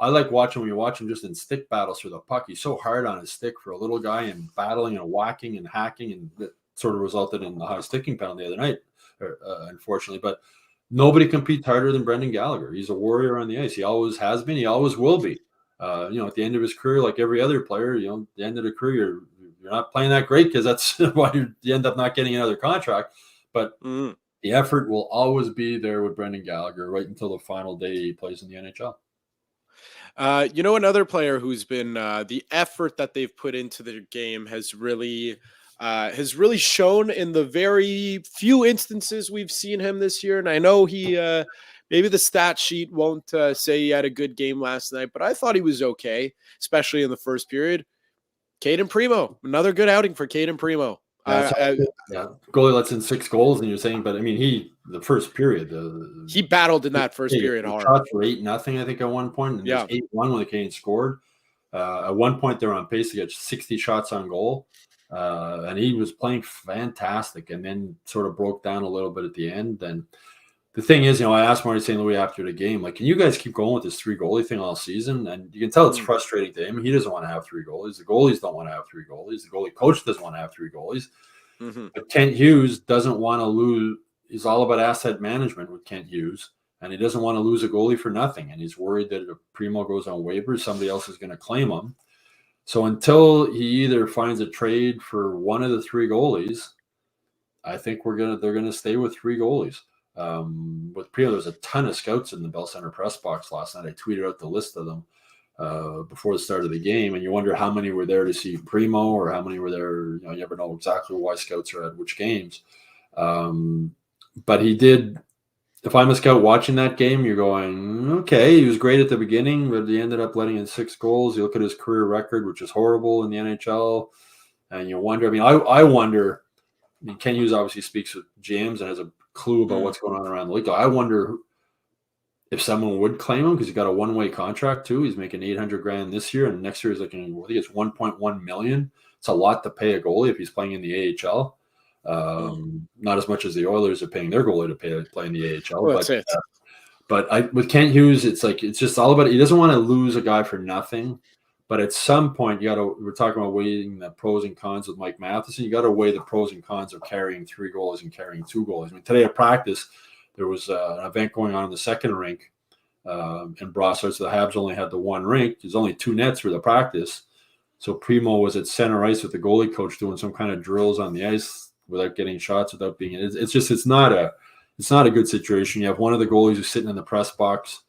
I like watching when you watch him just in stick battles for the puck. He's so hard on his stick for a little guy and battling and whacking and hacking, and that sort of resulted in the high sticking penalty the other night, unfortunately. But nobody competes harder than Brendan Gallagher. He's a warrior on the ice. He always has been. He always will be. At the end of his career, like every other player, at the end of the career, you're not playing that great because that's why you end up not getting another contract. But the effort will always be there with Brendan Gallagher right until the final day he plays in the NHL. Another player who's been the effort that they've put into their game has really shown in the very few instances we've seen him this year. And I know he maybe the stat sheet won't say he had a good game last night, but I thought he was okay, especially in the first period. Caden Primo, another good outing for Caden Primo. Goalie lets in 6 goals, and you're saying, but I mean, the first period, he battled in that first period hard. Shots were 8-0, I think, at one point, and 8-1 when the Canadiens scored. At one point, they were on pace to get 60 shots on goal, and he was playing fantastic, and then sort of broke down a little bit at the end. And the thing is, I asked Marty St. Louis after the game, like, can you guys keep going with this 3 goalie thing all season? And you can tell it's frustrating to him. He doesn't want to have 3 goalies. The goalies don't want to have 3 goalies. The goalie coach doesn't want to have 3 goalies. But Kent Hughes doesn't want to lose. He's all about asset management with Kent Hughes, and he doesn't want to lose a goalie for nothing. And he's worried that if Primo goes on waivers, somebody else is going to claim him. So until he either finds a trade for one of the 3 goalies, I think they're gonna stay with 3 goalies. With Primo, there's a ton of scouts in the Bell Center press box last night. I tweeted out the list of them before the start of the game, and you wonder how many were there to see Primo or how many were there. You never know exactly why scouts are at which games. But he did. If I'm a scout watching that game, you're going, okay, he was great at the beginning, but he ended up letting in 6 goals. You look at his career record, which is horrible in the NHL, and you wonder. I mean, I wonder. I mean, Ken Hughes obviously speaks with GMs and has a clue about what's going on around the league. I wonder if someone would claim him because he's got a one-way contract too. He's making $800,000 this year, and next year he's looking. I think it's $1.1 million. It's a lot to pay a goalie if he's playing in the AHL. Not as much as the Oilers are paying their goalie to play in the AHL. Well, that's it. But with Kent Hughes, it's just all about. He doesn't want to lose a guy for nothing. But at some point, we're talking about weighing the pros and cons with Mike Matheson. You got to weigh the pros and cons of carrying 3 goalies and carrying 2 goalies. I mean, today at practice, there was an event going on in the second rink in Brossard. So the Habs only had the 1 rink. There's only 2 nets for the practice. So Primo was at center ice with the goalie coach doing some kind of drills on the ice without getting shots, without being. It's not a good situation. You have one of the goalies who's sitting in the press box,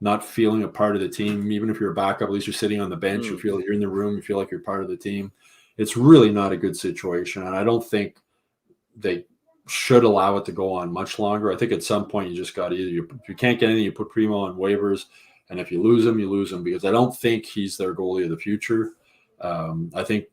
not feeling a part of the team. Even if you're a backup, at least you're sitting on the bench. You feel like you're in the room. You feel like you're part of the team. It's really not a good situation, and I don't think they should allow it to go on much longer. I think at some point you just got if you can't get anything, you put Primo on waivers, and if you lose him, you lose him, because I don't think he's their goalie of the future. I think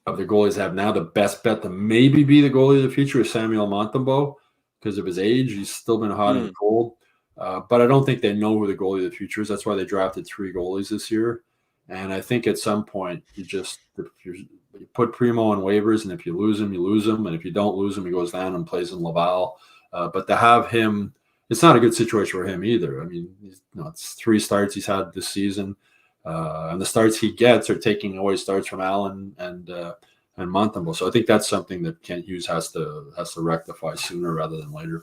of the goalies that have now, the best bet to maybe be the goalie of the future is Samuel Montembeault because of his age. He's still been hot and cold. But I don't think they know who the goalie of the future is. That's why they drafted 3 goalies this year. And I think at some point you put Primo on waivers, and if you lose him, you lose him. And if you don't lose him, he goes down and plays in Laval. But to have him, it's not a good situation for him either. I mean, it's 3 starts he's had this season. And the starts he gets are taking away starts from Allen and Montembeault. So I think that's something that Kent Hughes has to rectify sooner rather than later.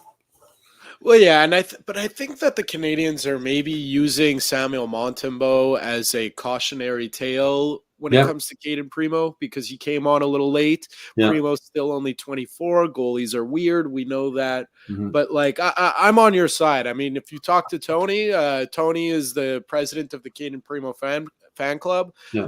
Well, yeah, and I think that the Canadians are maybe using Samuel Montembeault as a cautionary tale when it comes to Caden Primo, because he came on a little late. Primo's still only 24. Goalies are weird. We know that. But I'm on your side. I mean, if you talk to Tony, Tony is the president of the Caden Primo fan club. He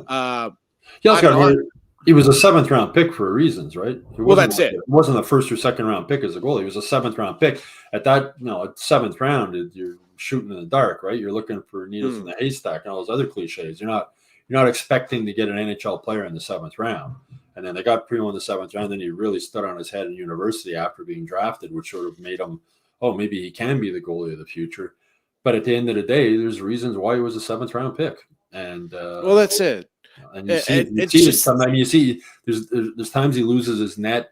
was a 7th round pick for reasons, right? That's it. It wasn't a 1st or 2nd round pick as a goalie. He was a 7th round pick. At that, at 7th round, you're shooting in the dark, right? You're looking for needles in the haystack and all those other cliches. You're not expecting to get an NHL player in the 7th round. And then they got Primo in the 7th round. Then he really stood on his head in university after being drafted, which sort of made him, maybe he can be the goalie of the future. But at the end of the day, there's reasons why he was a 7th round pick. And that's it. And you see there's times he loses his net.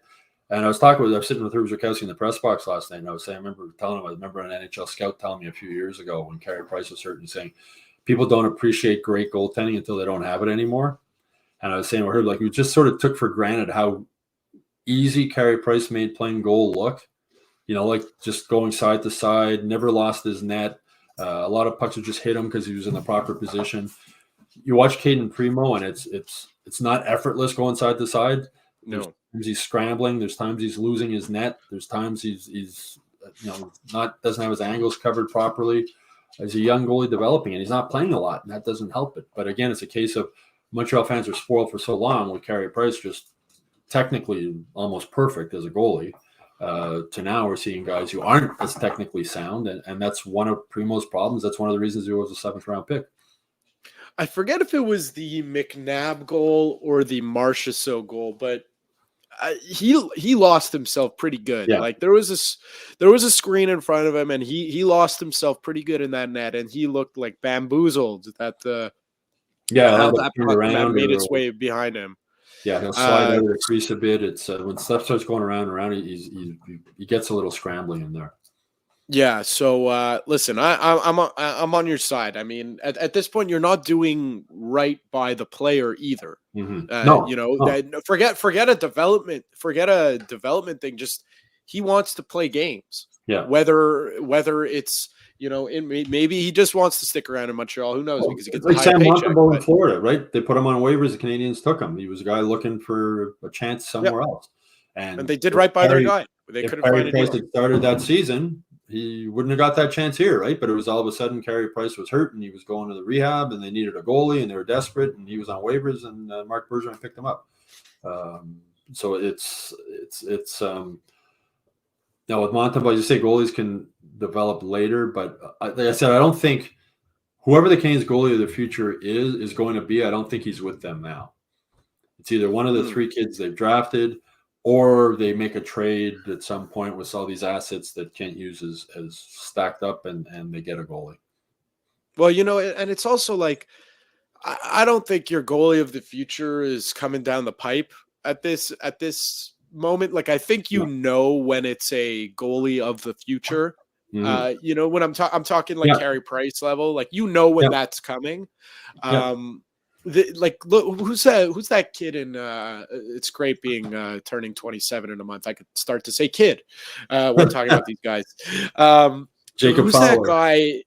And I was sitting with Herbs Rakowski in the press box last night, and I was saying, I remember an NHL scout telling me a few years ago when Carey Price was hurt, and saying people don't appreciate great goaltending until they don't have it anymore. And I was saying, we just sort of took for granted how easy Carey Price made playing goal look. Just going side to side, never lost his net. A lot of pucks would just hit him because he was in the proper position. You watch Caden Primo, and it's not effortless going side to side. No, times he's scrambling. There's times he's losing his net. There's times he's doesn't have his angles covered properly. As a young goalie developing, and he's not playing a lot, and that doesn't help it. But again, it's a case of Montreal fans are spoiled for so long with Carey Price just technically almost perfect as a goalie. To now we're seeing guys who aren't as technically sound, and that's one of Primo's problems. That's one of the reasons he was a 7th round pick. I forget if it was the McNabb goal or the Marchessault goal, but he lost himself pretty good. Yeah. Like there was a screen in front of him, and he lost himself pretty good in that net, and he looked like bamboozled that how that puck made its way behind him. Yeah, he'll slide out of the crease a bit. It's when stuff starts going around and around, he gets a little scrambling in there. Yeah. So listen, I'm on your side. I mean, at this point, you're not doing right by the player either. Mm-hmm. Forget a development thing. Just he wants to play games. Yeah. Whether it's maybe he just wants to stick around in Montreal. Who knows? Because he gets like a high Sam paycheck. Montembeault in Florida, right? They put him on waivers. The Canadians took him. He was a guy looking for a chance somewhere else, and they did right by their guy. They couldn't find a deal. If started that season, he wouldn't have got that chance here, right? But it was all of a sudden Carey Price was hurt, and he was going to the rehab, and they needed a goalie, and they were desperate, and he was on waivers, and Marc Bergevin picked him up. So it's now with Montembeault, you say goalies can develop later, but like I said, I don't think whoever the Canes goalie of the future is going to be, I don't think he's with them now. It's either one of the 3 kids they've drafted, or they make a trade at some point with all these assets that Kent uses as stacked up, and they get a goalie. Well, and it's also like, I don't think your goalie of the future is coming down the pipe at this moment. Like, I think when it's a goalie of the future. Mm-hmm. When I'm talking like Carey Price level, like when that's coming. Look, who's that kid in? It's great being turning 27 in a month. I could start to say kid. We're talking about these guys. Jacob who's Fowler. That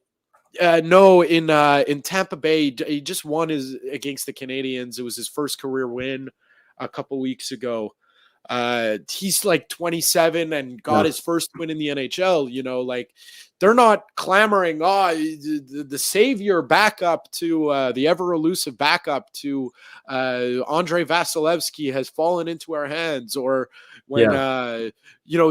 guy? No, in Tampa Bay, he just won against the Canadians. It was his first career win a couple weeks ago. He's like 27 and got his first win in the NHL. Like they're not clamoring, the savior backup to the ever elusive backup to Andrei Vasilevsky has fallen into our hands, or when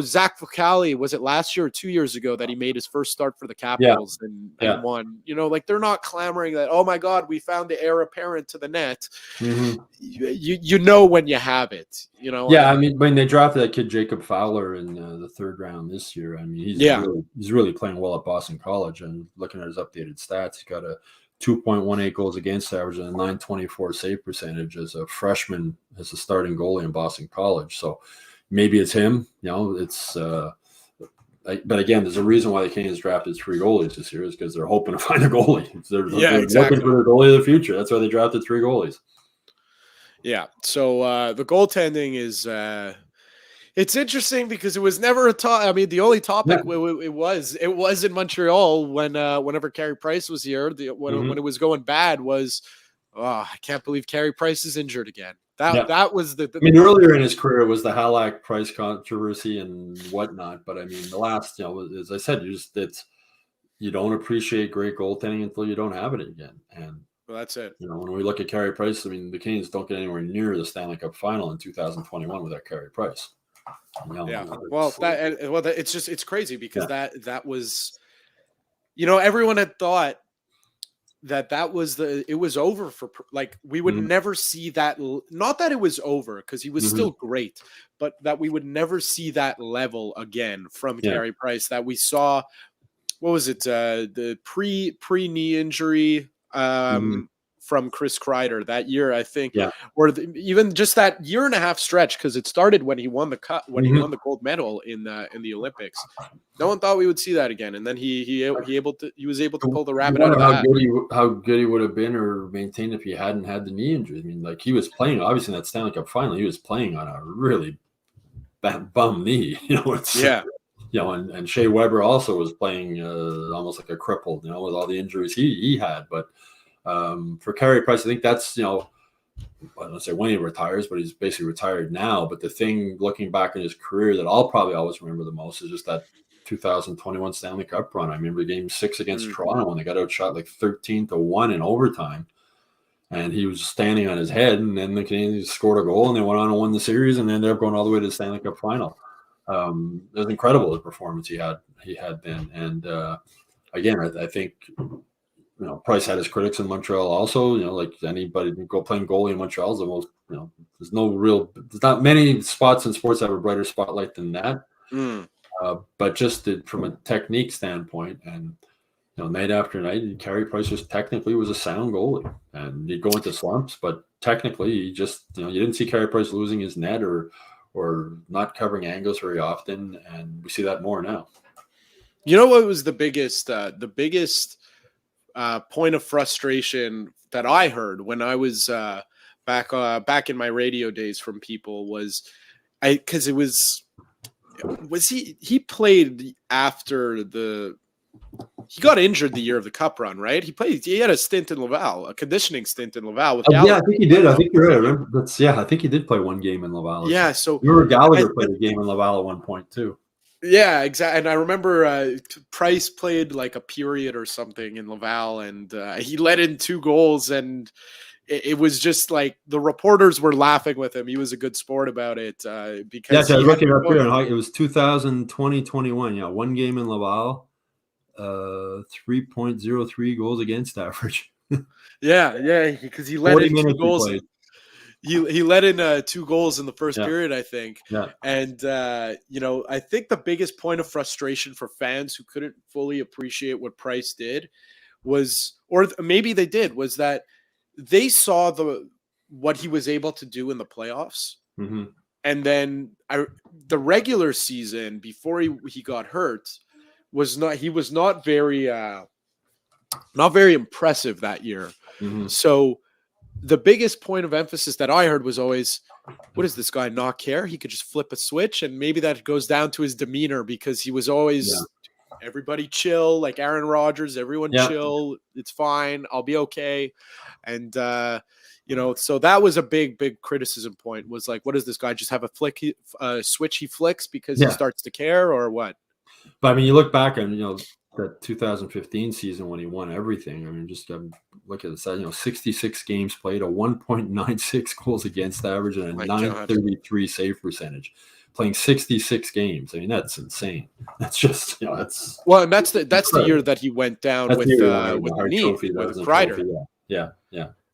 Zach Vocali, was it last year or 2 years ago that he made his first start for the Capitals and won? Like they're not clamoring that, oh my God, we found the heir apparent to the net. Mm-hmm. You know when you have it. Yeah, I mean, when they drafted that kid Jacob Fowler in the 3rd round this year, I mean, he's really playing well at Boston College. And looking at his updated stats, he's got a 2.18 goals against average and a 924 save percentage as a freshman, as a starting goalie in Boston College. So maybe it's him. It's but again, there's a reason why the Canadians drafted 3 goalies this year, is because they're hoping to find a goalie. They're looking for their goalie of the future. That's why they drafted 3 goalies. Yeah. So the goaltending is it's interesting because it was never a topic. I mean, the only topic it was in Montreal whenever Carey Price was here. When it was going bad was, I can't believe Carey Price is injured again. That was the earlier in his career it was the Halak Price controversy and whatnot. But I mean, the last, as I said, you don't appreciate great goaltending until you don't have it again. And well, that's it. When we look at Carey Price, I mean, the Canes don't get anywhere near the Stanley Cup final in 2021 without Carey Price. It's crazy because that was, everyone had thought that was it was over for, like, we would never see that. Not that it was over, because he was still great, but that we would never see that level again from Carey Price that we saw. What was it? The pre-knee injury from Chris Kreider that year, I think, or even just that year and a half stretch, because it started when he won the cup, when he won the gold medal in the Olympics. No one thought we would see that again, and then he was able to pull the rabbit out of the hat. How good he would have been or maintained if he hadn't had the knee injury. I mean, like, he was playing, obviously, in that Stanley Cup final, he was playing on a really bum knee. And Shea Weber also was playing almost like a crippled, with all the injuries he had. But for Carey Price, I think that's, I don't say when he retires, but he's basically retired now. But the thing, looking back in his career, that I'll probably always remember the most is just that 2021 Stanley Cup run. I remember Game 6 against Toronto when they got outshot like 13-1 in overtime, and he was standing on his head, and then the Canadiens scored a goal, and they went on and won the series, and then ended up going all the way to the Stanley Cup final. It was incredible, the performance he had then, and again, I think. Price had his critics in Montreal also. Like anybody go playing goalie in Montreal is the most. There's not many spots in sports that have a brighter spotlight than that. But just from a technique standpoint, and night after night, Carey Price was a sound goalie, and he'd go into slumps, but technically, he just you didn't see Carey Price losing his net or not covering angles very often, and we see that more now. You know what was the biggest point of frustration that I heard when I was back in my radio days from people was because he played after he got injured the year of the Cup run, right? He had a stint in Laval, a conditioning stint in Laval with Gallagher. Yeah, I think he did. I think you're right. I remember I think he did play one game in Laval. Yeah, so Gallagher played a game in Laval at one point too. Yeah, exactly. And I remember Price played like a period or something in Laval, and he let in 2 goals, and it was just like the reporters were laughing with him. He was a good sport about it because I was looking up here, and it was 2020-21. Yeah, one game in Laval, 3.03 goals against average. yeah, because he let in 2 goals. He let in 2 goals in the first period, I think. Yeah. And, I think the biggest point of frustration for fans who couldn't fully appreciate what Price did was that they saw what he was able to do in the playoffs. Mm-hmm. And then the regular season before he got hurt was not very impressive that year. Mm-hmm. So the biggest point of emphasis that I heard was always, what does this guy not care? He could just flip a switch. And maybe that goes down to his demeanor because he was always everybody chill, like Aaron Rodgers, everyone chill. It's fine. I'll be okay. And, so that was a big criticism point was like, what does this guy just have a switch he flicks because he starts to care or what? But I mean, you look back and, that 2015 season when he won everything. I mean, just look at the 66 games played, a 1.96 goals against average, and a .933 save percentage. Playing 66 games. I mean, that's insane. That's just that's the year that he went down with the knee with Kreider. Yeah.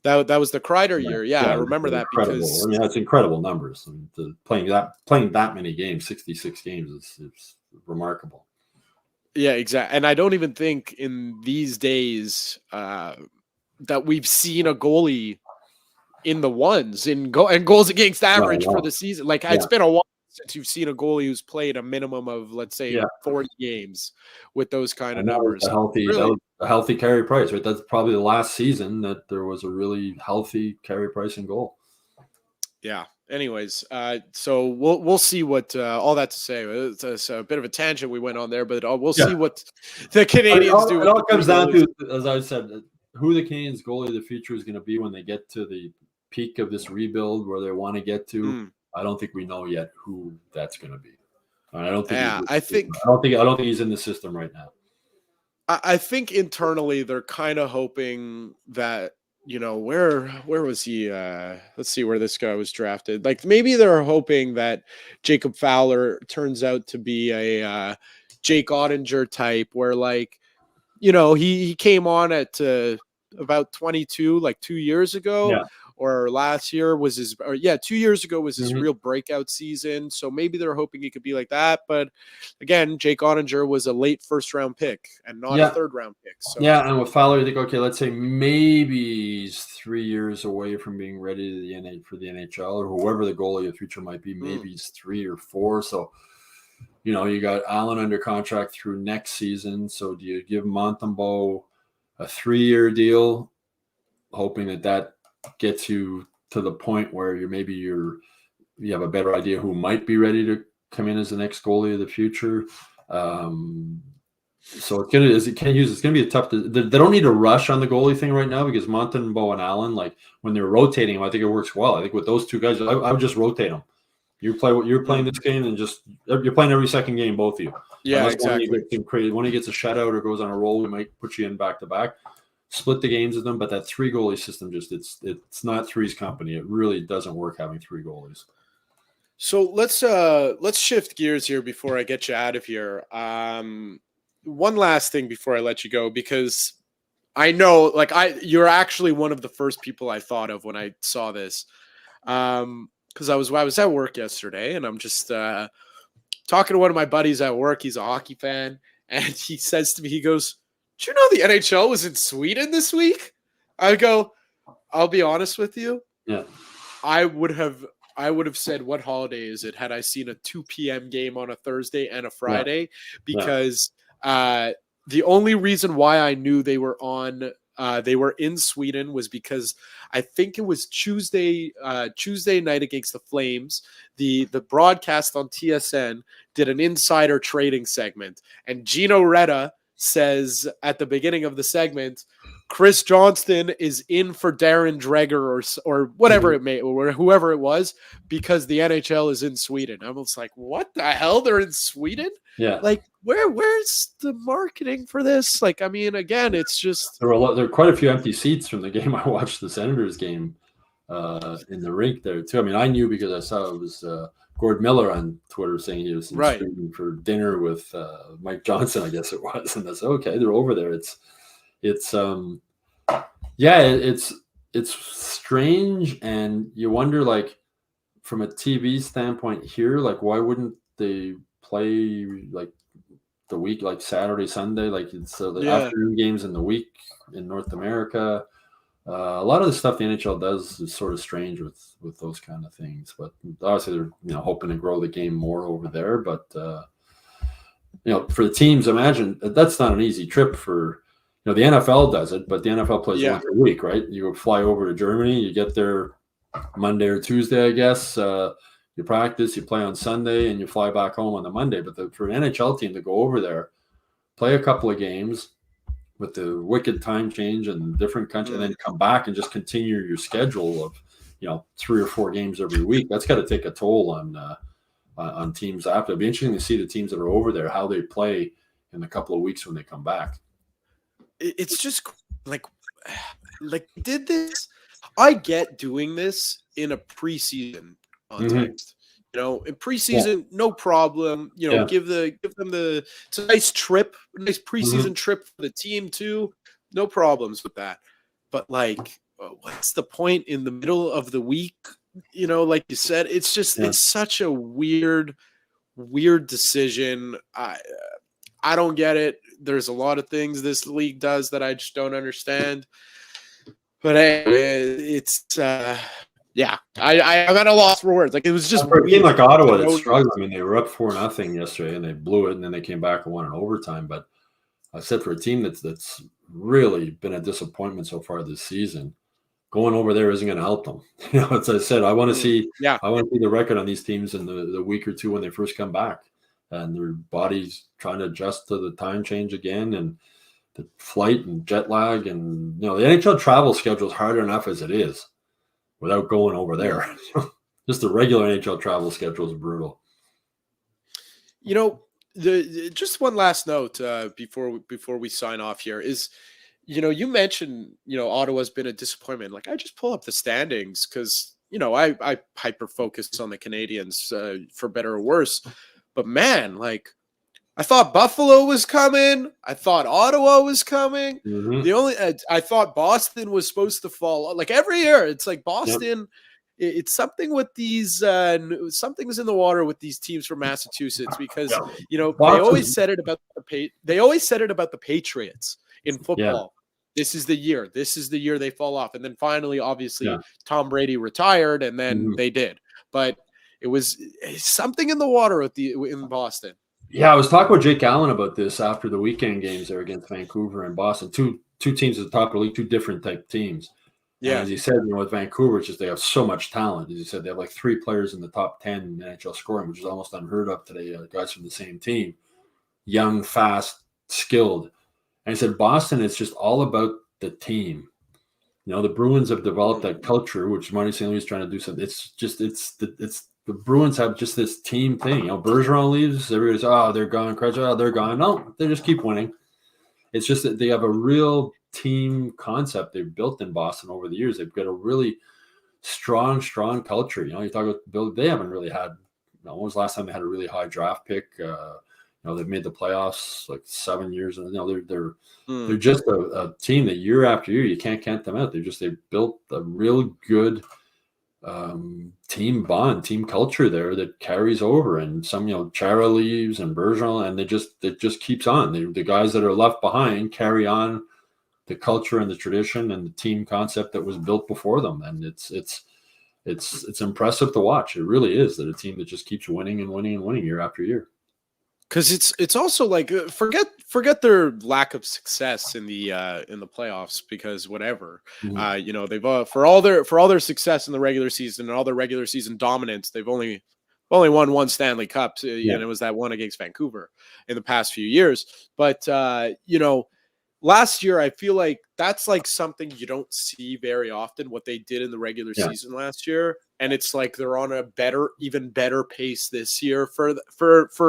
That was the Kreider year. Yeah, I remember that because that's incredible numbers. I mean, playing that many games, 66 games, is remarkable. Yeah, exactly. And I don't even think in these days that we've seen a goalie in the ones and goals against average for the season. Like it's been a while since you've seen a goalie who's played a minimum of, let's say, 40 games with those kind of numbers. A healthy Carey Price, right? That's probably the last season that there was a really healthy Carey Price in goal. Yeah. Anyways, so we'll see what all that to say. It's a bit of a tangent we went on there, but we'll see what the Canadians do. It all comes down to, as I said, who the Canadians' goalie of the future is going to be when they get to the peak of this rebuild where they want to get to. I don't think we know yet who that's going to be. I don't think he's in the system right now. I think internally they're kind of hoping that. Where was he? Let's see where this guy was drafted. Like maybe they're hoping that Jacob Fowler turns out to be a Jake Ottinger type where he came on at about 22, like 2 years ago or last year was 2 years ago was his real breakout season. So maybe they're hoping he could be like that. But again, Jake Ottinger was a late first-round pick and not a third-round pick. So. Yeah, and with Fowler, you think, okay, let's say maybe he's 3 years away from being ready for the NHL or whoever the goalie of the future might be. Maybe he's 3 or 4. So, you got Allen under contract through next season. So do you give Montembeault a 3-year deal, hoping that gets you to the point where you have a better idea who might be ready to come in as the next goalie of the future? So it's gonna be a tough. They don't need to rush on the goalie thing right now because Montembeault and Allen, like when they're rotating them, I think it works well. I think with those two guys, I would just rotate them. You play what you're playing this game, and you're playing every second game, both of you. Yeah, unless exactly. When he gets a shutout or goes on a roll, we might put you in back to back. Split the games with them, but that 3 goalie system it's not Three's company. It really doesn't work having 3 goalies. So let's shift gears here before I get you out of here. One last thing before I let you go, because I know you're actually one of the first people I thought of when I saw this. Because I was at work yesterday and I'm just talking to one of my buddies at work. He's a hockey fan, and he says to me, he goes, "Did you know the NHL was in Sweden this week?" I go, "I'll be honest with you. Yeah, I would have said, what holiday is it, had I seen a 2 p.m. game on a Thursday and a Friday, because the only reason why I knew they were in Sweden was because I think it was Tuesday night against the Flames. The broadcast on TSN did an insider trading segment, and Gino Reda says at the beginning of the segment, Chris Johnston is in for Darren Dreger or whatever it may, or whoever it was, because the NHL is in Sweden. I was like, what the hell? They're in Sweden? Yeah. Like, where's the marketing for this? Like, I mean, again, it's just there were quite a few empty seats from the game I watched, the Senators game in the rink there too. I mean, I knew because I saw it was Gord Miller on Twitter saying he was in Sweden for dinner with Mike Johnson, I guess it was, and that's okay. They're over there. It's strange, and you wonder, like, from a TV standpoint here, like, why wouldn't they play like the week, like Saturday, Sunday, like it's the afternoon games in the week in North America? A lot of the stuff the NHL does is sort of strange with those kind of things, but obviously they're hoping to grow the game more over there. But for the teams, imagine that's not an easy trip for. The NFL does it, but the NFL plays once a week, right? You fly over to Germany, you get there Monday or Tuesday, I guess. You practice, you play on Sunday, and you fly back home on the Monday. But for an NHL team to go over there, play a couple of games with the wicked time change and different country, and then come back and just continue your schedule of 3 or 4 games every week, that's got to take a toll on teams after. It'd be interesting to see the teams that are over there, how they play in a couple of weeks when they come back. It's just like did this. I get doing this in a preseason context. In preseason, no problem. Give them it's a nice trip, a nice preseason trip for the team too. No problems with that. But like, what's the point in the middle of the week? Like you said, it's just it's such a weird decision. I don't get it. There's a lot of things this league does that I just don't understand. But it's I'm at a loss for words. Like, it was just for a team like Ottawa that struggled. I mean, they were up 4-0 yesterday and they blew it, and then they came back and won in overtime. But I said, for a team that's really been a disappointment so far this season, going over there isn't going to help them. As I said, I want to see the record on these teams in the week or two when they first come back, and their bodies trying to adjust to the time change again, and the flight and jet lag. And the NHL travel schedule is hard enough as it is without going over there. Just the regular NHL travel schedule is brutal. Just one last note before we sign off here is, you mentioned, Ottawa's been a disappointment. Like, I just pull up the standings because, I hyper focus on the Canadians for better or worse. But man, like, I thought Buffalo was coming. I thought Ottawa was coming. I thought Boston was supposed to fall. Like, every year, it's like Boston. Yep. It's something with these. Something's in the water with these teams from Massachusetts, because they always said it about the Patriots in football. This is the year. This is the year they fall off, and then finally, obviously, Tom Brady retired, and then they did. But it was something in the water in Boston. Yeah, I was talking with Jake Allen about this after the weekend games there against Vancouver and Boston. Two teams at the top of the league, two different type teams. Yeah, and as he said, with Vancouver, it's just they have so much talent. As he said, they have like 3 players in the top 10 in NHL scoring, which is almost unheard of today. Guys from the same team, young, fast, skilled. And he said, Boston, it's just all about the team. You know, the Bruins have developed that culture, which Marty St. Louis is trying to do something. It's the Bruins have just this team thing. You know, Bergeron leaves, everybody's, oh, they're gone. Krejci, they're gone. No, they just keep winning. It's just that they have a real team concept they've built in Boston over the years. They've got a really strong culture. You know, you talk about Bill, they haven't really had, when was the last time they had a really high draft pick? You know, they've made the playoffs like 7 years, and you know they're just a team that year after year you can't count them out. They've built a real good team bond, team culture there that carries over. And some, you know, Chara leaves and Bergeron, and it just keeps on. The guys that are left behind carry on the culture and the tradition and the team concept that was built before them, and it's impressive to watch. It really is, that a team that just keeps winning and winning and winning year after year. Because it's also like forget their lack of success in the playoffs, because whatever, you know, they've for all their success in the regular season and all their regular season dominance, they've only won one Stanley Cup, and it was that one against Vancouver in the past few years. But you know, last year I feel like that's like something you don't see very often, what they did in the regular season last year. And it's like they're on a even better pace this year for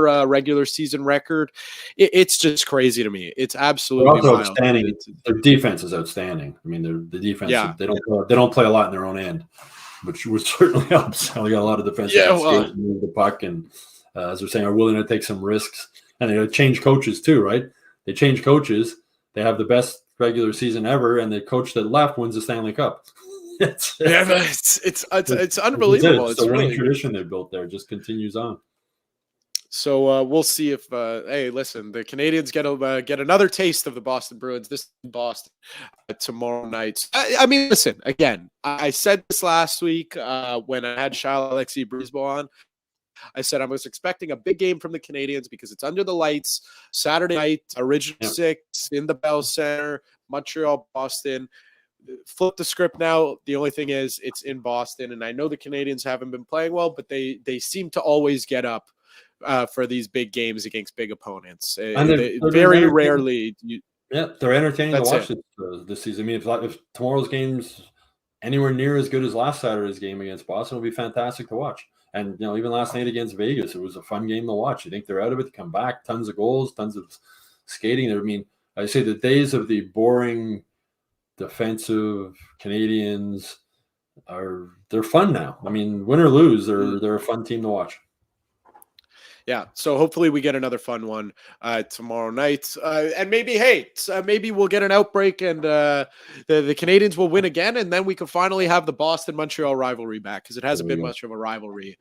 a regular season record. It's just crazy to me. It's absolutely wild. Outstanding. Their defense is outstanding. I mean, the defense. Yeah. They don't play a lot in their own end, which certainly helps. They got a lot of defense. Move the puck, and as they're saying, are willing to take some risks. And they change coaches too, right? They change coaches. They have the best regular season ever, and the coach that left wins the Stanley Cup. It's unbelievable. It's a winning tradition they built there. It just continues on. So we'll see if hey, listen, the Canadians get another taste of the Boston Bruins this in Boston tomorrow night. I mean, listen, again, I said this last week when I had Alexis Brisebois on. I said I was expecting a big game from the Canadians because it's under the lights, Saturday night, Original 6 in the Bell Center, Montreal, Boston. Flip the script now. The only thing is it's in Boston, and I know the Canadians haven't been playing well, but they seem to always get up for these big games against big opponents. They're very rarely. They're entertaining to watch this season. I mean, if tomorrow's game's anywhere near as good as last Saturday's game against Boston, it'll be fantastic to watch. And, you know, even last night against Vegas, it was a fun game to watch. You think they're out of it, to come back, tons of goals, tons of skating. I mean, I say the days of the boring defensive Canadians they're fun now. I mean, win or lose, they're a fun team to watch. Yeah, so hopefully we get another fun one tomorrow night, and maybe we'll get an outbreak, and the Canadians will win again, and then we can finally have the Boston-Montreal rivalry back, because it hasn't been much of a rivalry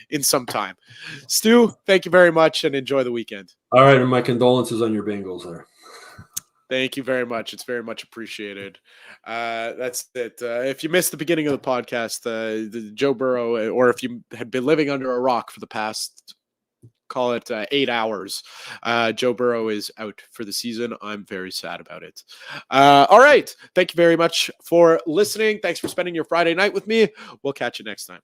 in some time. Stu, thank you very much, and enjoy the weekend. All right, and my condolences on your Bengals there. Thank you very much. It's very much appreciated. That's it. If you missed the beginning of the podcast, the Joe Burrow, or if you had been living under a rock for the past, call it 8 hours, Joe Burrow is out for the season. I'm very sad about it. All right. Thank you very much for listening. Thanks for spending your Friday night with me. We'll catch you next time.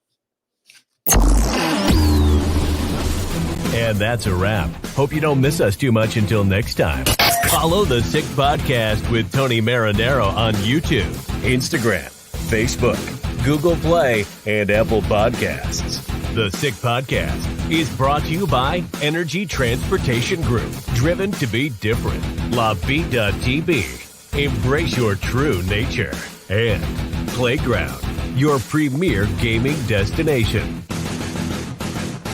And that's a wrap. Hope you don't miss us too much until next time. Follow The Sick Podcast with Tony Marinaro on YouTube, Instagram, Facebook, Google Play, and Apple Podcasts. The Sick Podcast is brought to you by Energy Transportation Group, driven to be different. LaVie.tv, embrace your true nature. And Playground, your premier gaming destination.